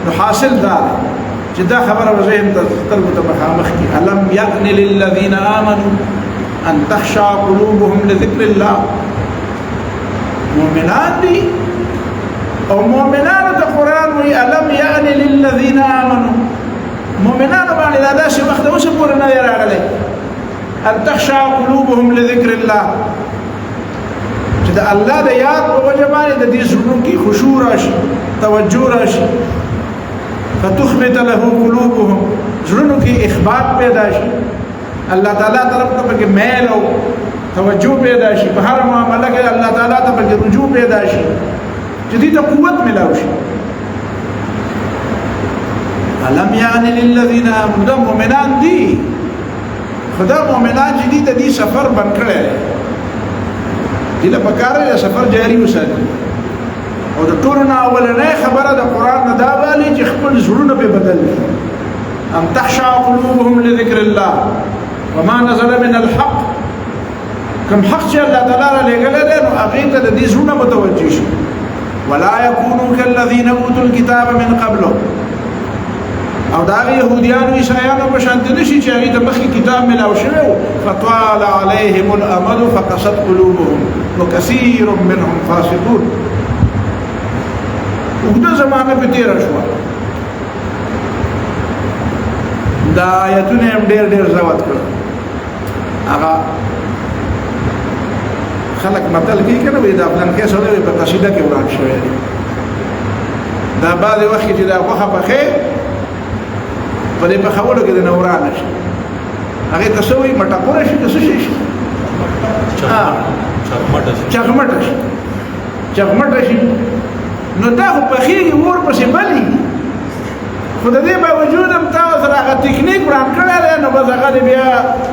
نو حاصل دا چې دا خبره وزهم تربط مخامخ کې الم یأن للذین آمنوا ان تخشع قلوبهم لذکر الله. مؤمنان دي او مؤمنان د قران وی الم یأن للذین آمنوا، مؤمنان باندې دا شی وخت اوس پورې نه راغلی ان تخشع قلوبهم لذکر الله، چې د الله د یاد په وجه باندې د دې زړونو کې خشوع راشي، توجه راشي. فتخبت له قلوبهم، زړونو کې اخبات پیدا شي، الله تعالی طرف ته پکې میل او توجه پیدا شي، په هر معاملې کې الله تعالی ته پکې رجوع پیدا شي، چې دې ته قوت ملاوي شي. الم یعن للذین آمنوا، دا مؤمنان دي، خدا مؤمنان چې دې د دې سفر بند کړي دله پکاره سفر جاری وساتي. او د ټولو نه اولنۍ خبره د قران نه دا والی چې خپل زړونه به بدل ام تخشع قلوبهم لذکر الله وما نزل من الحق. کوم حق چې الله تعالی لګل دی نو هغه ته د دې زړونه متوجه شي. ولا يكونوا كالذين اوتوا الكتاب من قبل، او دا يهوديان عیسایان په شان دي نشي چې هغه د مخکې کتاب ملاو شوی فطال عليهم الامد فقست قلوبهم وكثير منهم فاسقون. وګدا زمانه په تیر شو دا آیتونه هم ډېر زوات کړل. هغه خلک متل کې کنه وي دا پلان کې سره په قصیده کې وران شوی دا بعد وخت چې دا خوخه پخې په دې په خبرو کې د نوران شي هغه تسوي مټاکور شي څه شي چغمټ شي نو دا په خېږي ور پسې بلی خو د دې باوجود هم تاسو سره هغه ټیکنیک وران کړل نو بس هغه بیا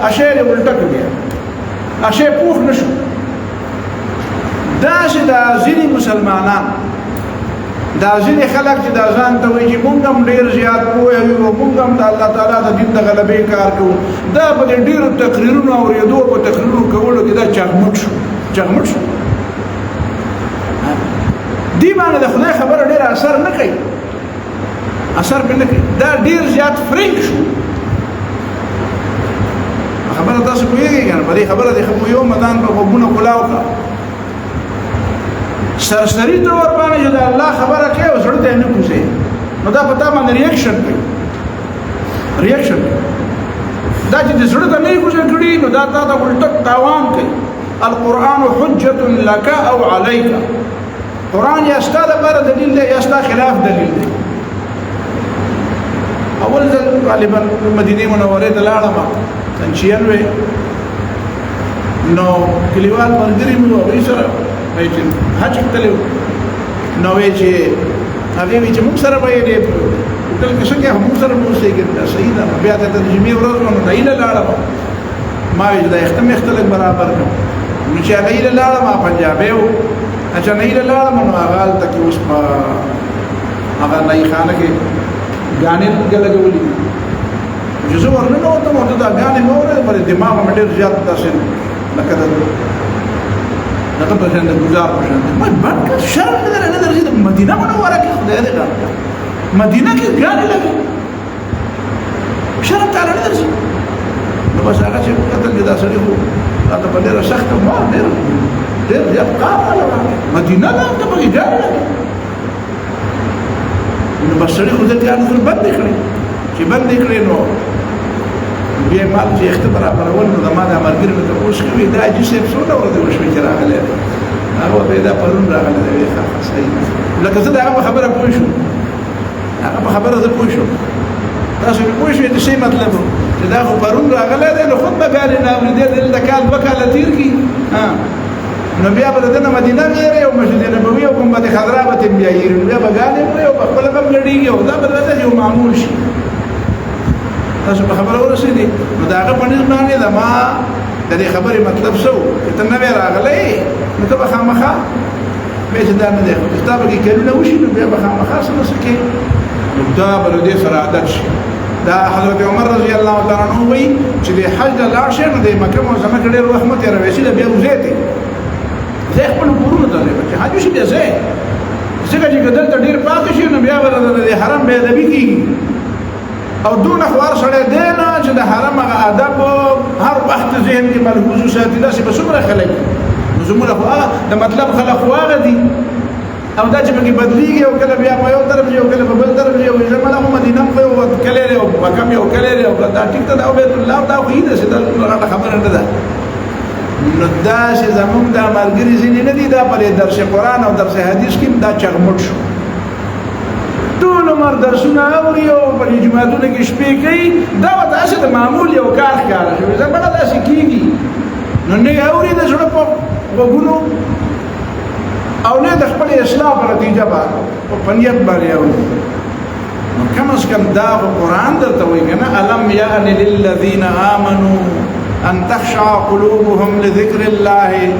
اشعه الټه کړی اشعه پوښ نشو داسې د ځینې مسلمانان دا ځینې خلک چې دا ځان ته وایي چې مونږ هم ډېر زیات پوه یو او مونږ هم د الله تعالی د دین د غلبې کار کوو دا په دې ډېرو تقریرونو اورېدو په تقریرونو کولو کې دا چغمټ شو دې باندې د خدای خبره ډېر اثر نه کوي دا ډېر زیات فرینک شو خبره تاسو کوئ کنه په دې خبره د خو یو مدان په غوونه کلاو کا سرسری تر ور باندې چې الله خبره کوي او زړه ته نه کوزي نو دا پتا باندې ریاکشن دا چې زړه ته نه کوزي کړي نو دا تا ته ولټ تاوان کوي القرآن حجة لك او عليك قرآن یا استاد پر دلیل دی یا استاد خلاف دلیل دی اول ځل غالبا مدینه منوره ته لاړم تنشيانوي نو کلیوال مرګري مو وې سره وایي چې حج کتلو نو وایي چې هغه وی چې موږ سره وایي دې ټول کې څنګه موږ سره مو شي کې صحیح ده بیا ته ترجمه ورځ نو دایله لاړم ما وی دا اختلاف برابر نو چې دایله لاړم پنجابي او اچھا نه لاړم نو هغه تک اوس ما هغه نه خانه کې غانې لګولې جزء ورنه نو ته مو دا غانې مورې پر دماغ مې ډېر زیات تاثیر لکه دا په څنګه گزار پښند ما باندې شرم نه درځي د مدینه منوره کې خدای دې مدینه کې غانې لګي شرم تعالی نه درځي نو بس هغه چې قتل دې سړي وو دا په ډېر سخت ما ډېر زیات کار مدینه نه ته په غانې لګي نو بس سړي خو دې کار نه بند کړی چې بند کړی نو بیا مال چې اختبار راول نو د ما د مرګري ته اوس کوي دا چې څه څونه ورته وشوي چې راغله هغه پیدا پرون راغله دی ښه صحیح لکه زه دا خبره پوه شو هغه خبره زه پوه شو تاسو پوه شئ چې څه مطلب چې دا خو پرون راغله دی نو خطبه بیان نه ورته د کال وکاله تیر کی نو بیا به دنه مدینه غیره او مسجد نبوي او کومه خضراء به بیا یې بیا بغانې او خپل هم لړیږي او دا به یو معمول شي تاسو په خبره ورسېدي نو دا هغه باندې باندې دا ما د دې خبرې مطلب شو ته نه راغلی نو ته به خامخا به چې دا نه دی کتاب کې کلونه وشي نو بیا به خامخا سره سکه نو دا به دې سره عادت شي دا حضرت عمر رضی الله تعالی عنہ وی چې د حج د لاړ شي نو د مکه معظمه کې ډېر وخت مته راوېسي بیا وزېته زه خپل پورونه ته چې حج شي بیا زه څنګه چې ګدل ته ډېر پاتې شي نو بیا ورته د حرم به ادبي کیږي او دون خوار سره دینا چې د حرم هغه ادب هر وخت ذهن کې ملحوظ ساتي داسې به څومره خلک زموږ د مطلب خلک واغ دي او دا چې په بدلیږي او کله بیا په یو طرف دی او کله په بل طرف دی او زموږ مدینه په یو کله او مکه یو کله او دا ټیک ته او بیت الله دا خو دې څه دا خبره نه ده نو دا چې زموږ د مرګري ځینې نه دي دا په درس قرآن او درس حدیث کې دا چغمټ شو ټول عمر درسونه اوري او په جماعتونو کې شپې کوي دا تاسو د معمول یو کار ښکاره شوی زما دا شي کیږي نو نه اوري د زړه په وګونو او نه د خپل اصلاح په نتیجه باندې په نیت باندې اوري نو کم از کم دا قرآن درته وایي کنه الم یان للذین آمنوا ان تخشع قلوبهم لذكر الله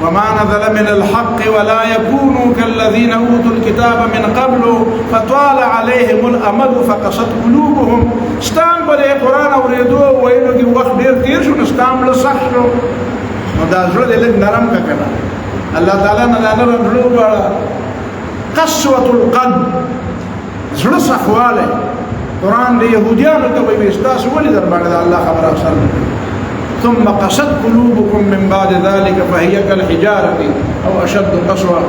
وما نزل من الحق ولا يكونوا كالذين اوتوا الكتاب من قبل فطال عليهم الامد فقست قلوبهم استام بل قران اوریدو وینو کې وخت ډیر تیر شو استام له صح شو نو دا زړه دې نرم کړه الله تعالی نه نرم زړه قسوه القلب زړه صحواله قران دې يهوديانو ته وایي تاسو ولې در باندې الله خبره اثر ثم قست قلوبكم من بعد ذلك فهي كالحجارة أو أشد قسوة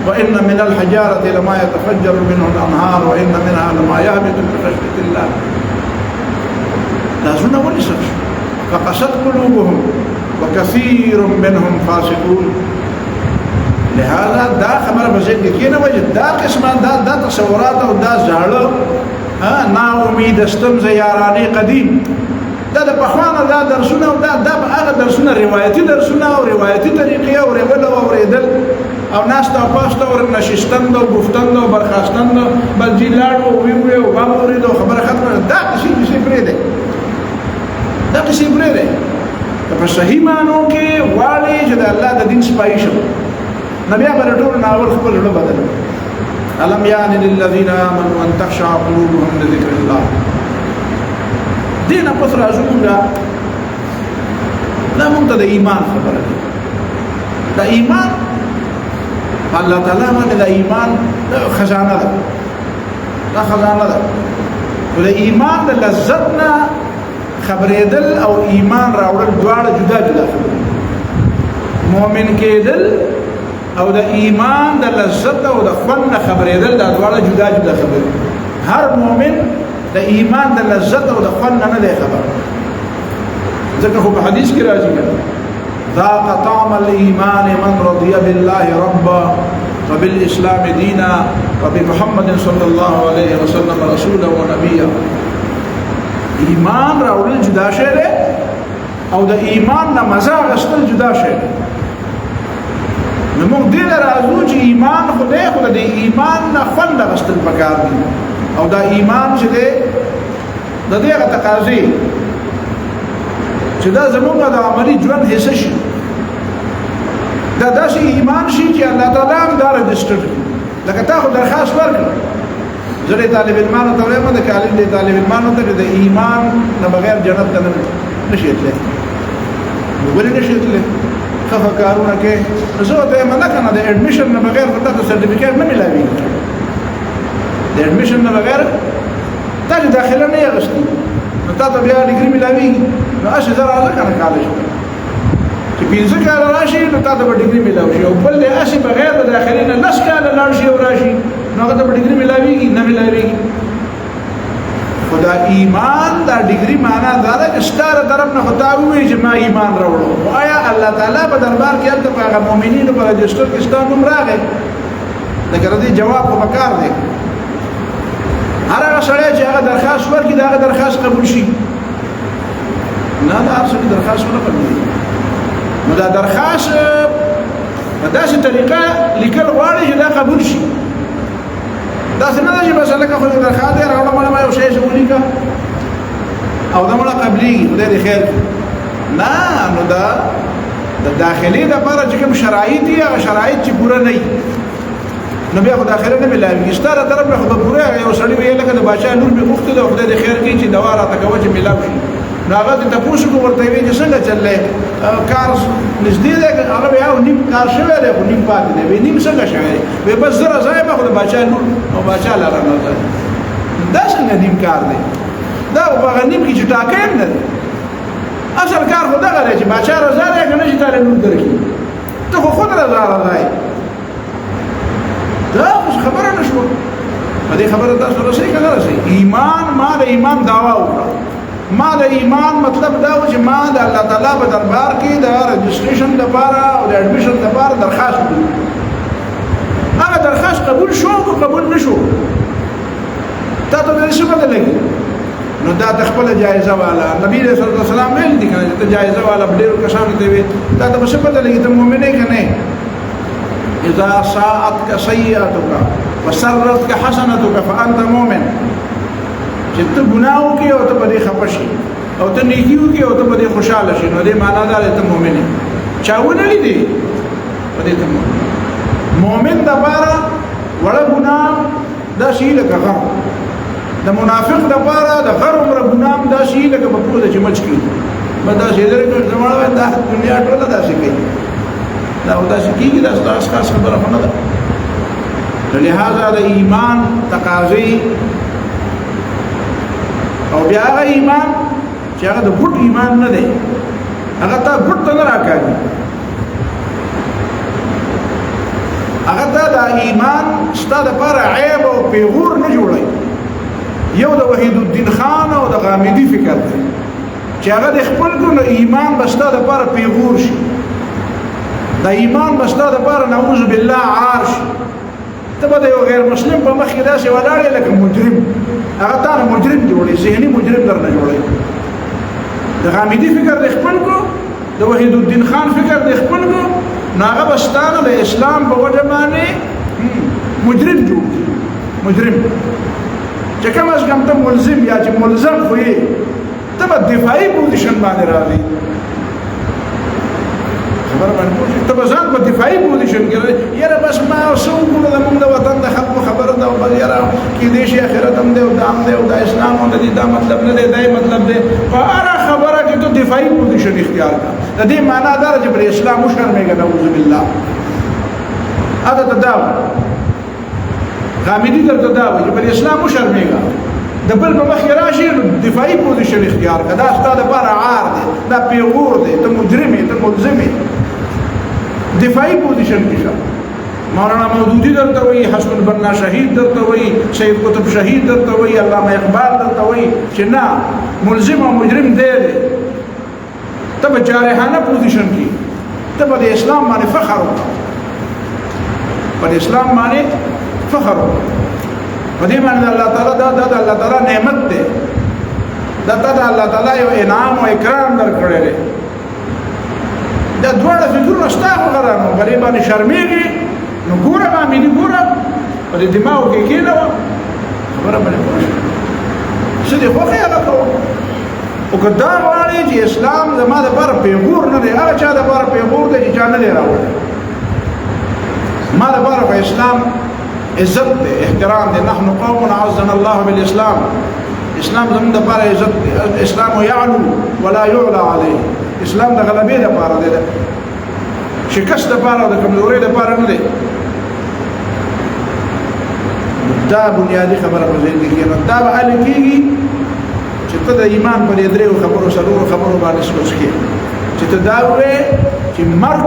وإن من الحجارة لما يتفجر منه الأنهار وإن منها لما يهبط من خشية الله لازم ولسه فقست قلوبهم وكثير منهم فاسقون لهذا دا خبر بزيد كينا وجد دا قسمان دا تصورات او دا زعلو نا امید استم زیارانی قدیم دا د پخوانه دا درسونه او دا هغه درسونه روایتي درسونه او روایتي طریقې او اوریدل او ناس ته پاسته او نشستند او گفتند او برخاستند بل جیلاړو وی او باورید او خبره ختمه دا څه پرې ده دا څه پرې ده په صحیح معنی کې والی چې د الله د دین سپایښ نبي امر ټول ناول خپل له بدل الم یان للذین آمنوا ان تخشع قلوبهم لذكر الله دین په سر ازمونګه دا مونږ ته د ایمان خبره ده د ایمان الله تعالی باندې د ایمان خزانه ده دا خزانه ده د ایمان د لذتنا خبرېدل او ایمان راوړل دواړه جدا جدا مؤمن کېدل او د ایمان د لذت او د خوند خبرېدل دا دواړه جدا جدا خبرې هر مؤمن د ایمان د لذت او د خوند نه دی خبر ځکه خو په حدیث کې راځي ذاق طعم الايمان من رضي بالله ربا وبالاسلام دينا وبمحمد صلى الله عليه وسلم رسولا ونبيا ایمان راوړل جدا شی دی او د ایمان نه مزه غشتل جدا شی دی نو موږ دې راځو چې ایمان خدای خو د ایمان نه خوند غشتل پکار دي او دا ایمان چې دی د دې تقاضي چې دا زموږ د عملي ژوند حصہ شي دا داسې ایمان شي چې الله تعالی هم دا رجسټر کړي لکه تا خو درخواست ورکړ زه طالب علمانو ته وایم د کالج د طالب علمانو ته د ایمان نه بغیر جنت ته نشي تللی ولې نشي تللی خفه کارونه کې زه ته منه کنه د اډمیشن نه بغیر ته سرټیفیکیټ نه ملایوي د اډمیشن نه بغیر ته داخله نه یغشتي نو تا ته بیا ډیګري ملایوي نو اشه زه راځه کنه کالج چې پینځه کال راشي نو تا ته ډیګري ملایوي او بل اشه بغیر د داخلي نه لس کال لاړ شي او راشي نو هغه ته ډیګري ملایوي نه ملایوي خدا ایمان دا ډیګري معنا دا ده چې ستاره طرف نه خدا وایي چې ما ایمان راوړو آیا الله تعالی په دربار کې هلته هغه مؤمنینو په رجسټر کې ستاسو نوم راغی دا ګرځي جواب په کار دی هر هغه سړی چې هغه درخواست ورکړي دا هغه درخواست قبول شي نه دا هر څه درخواست نه قبول نو دا درخواست په داسې طریقه لیکل غواړي چې دا قبول شي دا څنګه چې مثلا که خو درخواست دی راوړم ما یو شی ولیکه او دا مړه قبلي خدای خیر نه نو دا د داخلي د لپاره چې کوم شرایط دي هغه شرایط چې پوره نه وي نو بیا خو داخله نه ملایوي ستاره طرف نه خو پوره یو سړی ویل کله بادشاہ نور به مخته د خدای خیر کې چې دوا را تکوه چې ملاو شي نو هغه ته پوښتنه کو ورته وی چې څنګه چلې کار نږدې ده هغه بیا نیم کار شوی دی خو نیم پاتې دی نیم څنګه شوی دی بس زره ځای به خو د بادشاہ نور او بادشاہ لاره نه ده دا څنګه نیم کار دی دا هغه نیم کې چې ټاکم نه دی اصل کار خو دغه دی چې بادشاہ رضا دی کنه چې تعالی نور درکې ته خو خود رضا راځي دا خبره نشو په دې خبره تاسو رسې کنه رسې ایمان ما د ایمان داوا وکړه ما د ایمان مطلب دا و چې ما د الله تعالی په دربار کې د رجسټریشن لپاره او د اډمیشن لپاره درخواست وکړ هغه درخواست قبول شو او قبول نشو تا ته څه بدل لګي نو دا د خپل جایزه والا نبی رسول الله صلی الله علیه وسلم ویل دي کنه ته جایزه والا ډېر کسانو ته وي دا ته څه بدل لګي ته مؤمن نه کنه اذا ساءتك سيئتك وسرتك حسنتك فانت مؤمن چې ته ګناه وکې او ته په دې خپه شي او ته نیکی وکې او ته په دې خوشاله شي نو دې معنا دا ته مؤمن یې چاونه لیدي په دې ته مؤمن د بارا وړه ګناه دا شي لکه غم د منافق د بارا د غر عمر ګناه دا شي لکه په پوزه چې مچ کی مدا شي درې زموږه دا دنیا ټوله دا شي کوي دا ودا شي کیږي دا خاص خبره نه ده لہذا د ایمان تقاضي او بیا هغه ایمان چې هغه د ګډ ایمان نه دی هغه ته ګډ نه راکاږي هغه ته د ایمان ستاسو لپاره عیب او پیغور نه جوړي یو د وحید الدین خان او د غامدی فکر دی چې هغه د خپل ګنو ایمان بستا د لپاره پیغور شي د ایمان بستا د لپاره نعوذ بالله عارش ته به یو غیر مسلم په مخ کې داسې ولاړ لکه مجرم هغه تا مجرم جوړي ذهني مجرم درنه جوړي د غامدي فکر د خپل کو د وحید الدین خان فکر د خپل کو ناغه بستانه د اسلام په وجه باندې مجرم جوړ مجرم چې کوم از کوم ته ملزم یا چې ملزم خو یې ته په دفاعي پوزیشن باندې راځي خبر باندې ته بزان په دفاعي پوزیشن کې یاره بس ما اوسو کوله د موږ د وطن د خلکو خبره ده او بل یاره کې دې شي اخرت هم دی او دام دی او د اسلام هم دی دا مطلب نه دی دا مطلب دی په هر خبره کې ته دفاعي پوزیشن اختیار کړه د دې معنی دا چې پر اسلام مشرمېږي نعوذ بالله هذا تداوي غامدي درته دا وي چې پر اسلام مشرمېږي د بل په مخ راشي دفاعي پوزیشن اختیار کړه دا ستاسو لپاره عار دی دا پیغور دی ته مجرم یې ته ملزم یې دفاعي پوزیشن کې شه مولانا مودودی درته وایي حسن البنا شهید درته وایي سید قطب شهید درته وایي علامه اقبال درته وایي چې نه ملزم او مجرم دی ته په جارحانه پوزیشن کې ته په اسلام باندې فخر وکړه په اسلام باندې فخر وکړه په دې باندې الله تعالی دا الله تعالی نعمت دی دا الله تعالی یو انعام او اکرام درکړی دی دا دواړه فکرونه شته غرانو په دې باندې شرمېږي نو ګوره باندې ګوره په دې دماغ کې کېنه خبره باندې پوه څه دې خو هغه کوو او کدا وایي چې اسلام زما د پر پیغور نه دی هغه چا د پر پیغور دی چې جان نه راوړي ما د پر په اسلام عزت دی احترام دی نحن قوم عزنا الله بالاسلام اسلام زموږ د پر عزت دی اسلام يعلو ولا يعلى عليه اسلام د غلبې لپاره دی شکست لپاره د کمزوري لپاره نه دی دا بنیادی خبره په ذهن کې نه دا به حل کېږي چې ته د ایمان په دې درېو خبرو سلورو خبرو باندې سوچ کې چې ته دا وې چې مرګ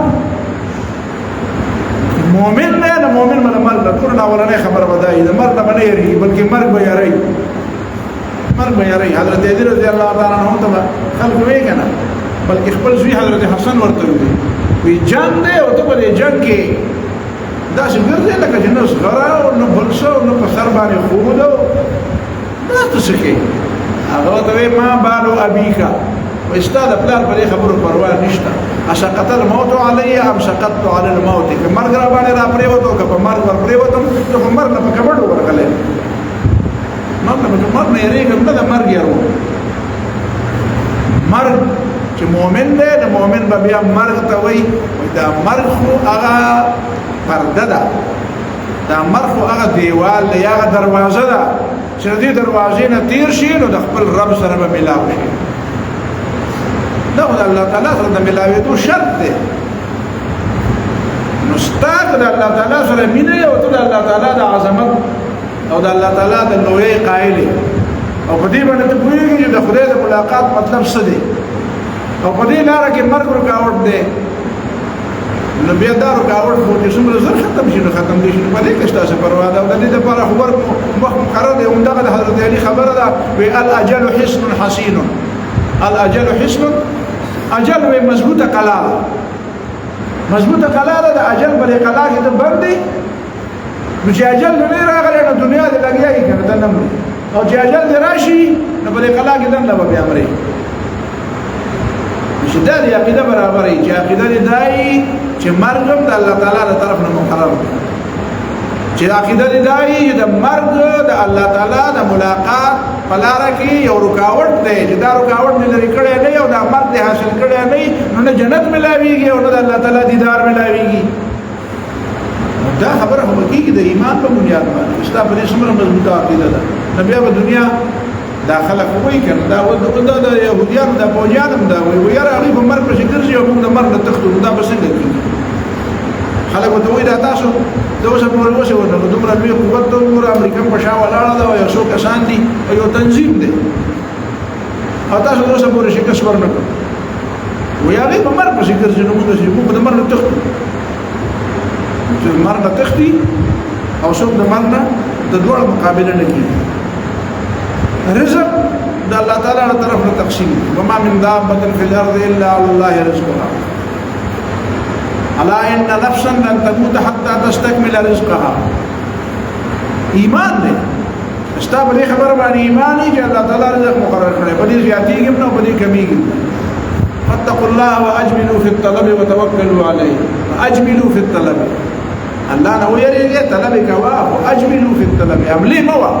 مؤمن نه مؤمن مرګ نه ټول اولنې خبره ودای د مرګ نه نه یری بلکې مرګ به یری مرګ به یری حضرت علی رضی الله تعالی عنہ ته خلق وې کنه بلکې خپل زوی حضرت حسن ورته وی جنگ دی او ته په جنگ کې دا څنګه دی لکه جنس غرا او نو بلسو نو په سر باندې خوودو دا څه کې هغه ته ما بالو ابيکا واستاد پلان په خبرو پروا نشته اشقت الموت علی ام شقت علی الموت که مرګ را باندې را پریوتو که په مرګ ور پریوتو ته مرګ نه په کبړو ورغله مرګ نه یریږي نه مرګ یارو مرګ چې مؤمن دی د مؤمن به بیا مرګ ته وایي دا مرګ خو هغه پرده ده دا مرګ خو هغه دیوال دی هغه دروازه ده چې دې دروازې نه تیر شي نو د خپل رب سره به ملاو شي دا الله تعالی سره د ملاوېدو شرط دی نو ستاسو د الله تعالی سره مینه او ته د الله تعالی د عظمت او د الله تعالی د لوی قائل او په دې باندې ته پوهیږي چې د خدای د ملاقات مطلب څه دی او په دې لاره کې مرګ رکاوټ دی نو بیا دا رکاوټ خو چې څومره زر ختم شي نو ختم دي په دې کې ستاسو پروا ده او د دې لپاره خبر مقرر دی همدغه د حضرت علی خبره ده وی الاجل حصن حصین الاجل حصن اجل وی مضبوطه قلا مضبوطه قلا ده د اجل بلې قلا کې د باندې نو چې اجل نه راغلی نو دنیا دې لګیږي کنه ته نه او چې اجل دې راشي نو بلې قلا کې دنه به امرې چې دا د عقیده برابرې چې عقیده دې دای چې مرګ د الله تعالی تر طرف نه مقرر دی چې عقیده دې دای د مرګ د الله تعالی د ملاقات په لار کې یو رکاوټ دی چې دا رکاوټ نه لري کړی نه او دا مرګ دې حاصل کړی نه نو نه جنت ملاويږي او نه د الله تعالی دیدار ملاويږي دا خبره هم کېږي د ایمان په بنیاد باندې اسلام په دې څومره مضبوطه عقیده ده نبی په دنیا داخله کوي کنه دا د يهوديانو د پوجانو دا وي یاره هغه په مرګ په شکل شي او موږ د مرګ د تختو دا به څنګه کیږي خلک ته وایي دا تاسو د اوسه په ورسې ورته دومره لوی قوت د امریکا په شا ولاړه ده او یو څو کسان دي او یو تنظیم دی او تاسو د اوسه په شکل ورنه وي هغه په مرګ په شکل شي نو موږ د مرګ د تختو چې مرګ د تختي او څوک د مرګ د دوه مقابله نه کوي رزق ده الله تعالى على طرف التقسيم وما من دابة في الأرض إلا على الله رزقها ألا إن نفسا لن تموت حتى تستكمل رزقها إيمان ده استاب لي خبر عن إيماني جاء الله تعالى رزق مقرر کرے بدی زیاتی گمنا بدی کمی گمنا فاتقوا الله وأجملوا في الطلب وتوكلوا عليه وأجملوا في الطلب الله نو يريد طلبك وأجملوا في الطلب عملي موا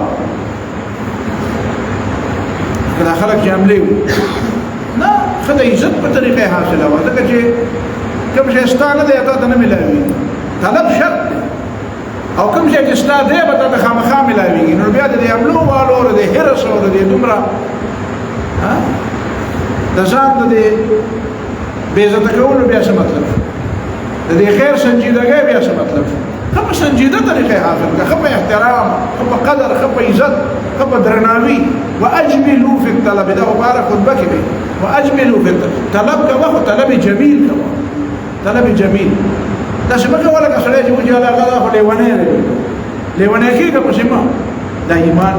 کله خلک جاملې نه خدای عزت په طریقې حاصله و ځکه چې کوم شی ستا نه دی تا ته نه ملاویږي طلب شرط دی او کوم شی چې ستا دی به تا ته خامخا ملاویږي نو بیا د دې حملو والو د حرص او د دې دومره د ځان د دې بې عزته کولو بیا څه مطلب د دې خیر سنجیدګۍ بیا څه مطلب ښه په سنجیده طریقې حاصل کړه ښه په احترام ښه په قدر ښه په عزت ښه په درناوي واجملوا في الطلب دا عباره خطبه کې دی واجملوا في الطلب کوه خو طلب جمیل کوه طلب جمیل دا چې موږ ولا کسړې چې وځي هغه دا خو لیوانه کېږي په سیمه دا ایمان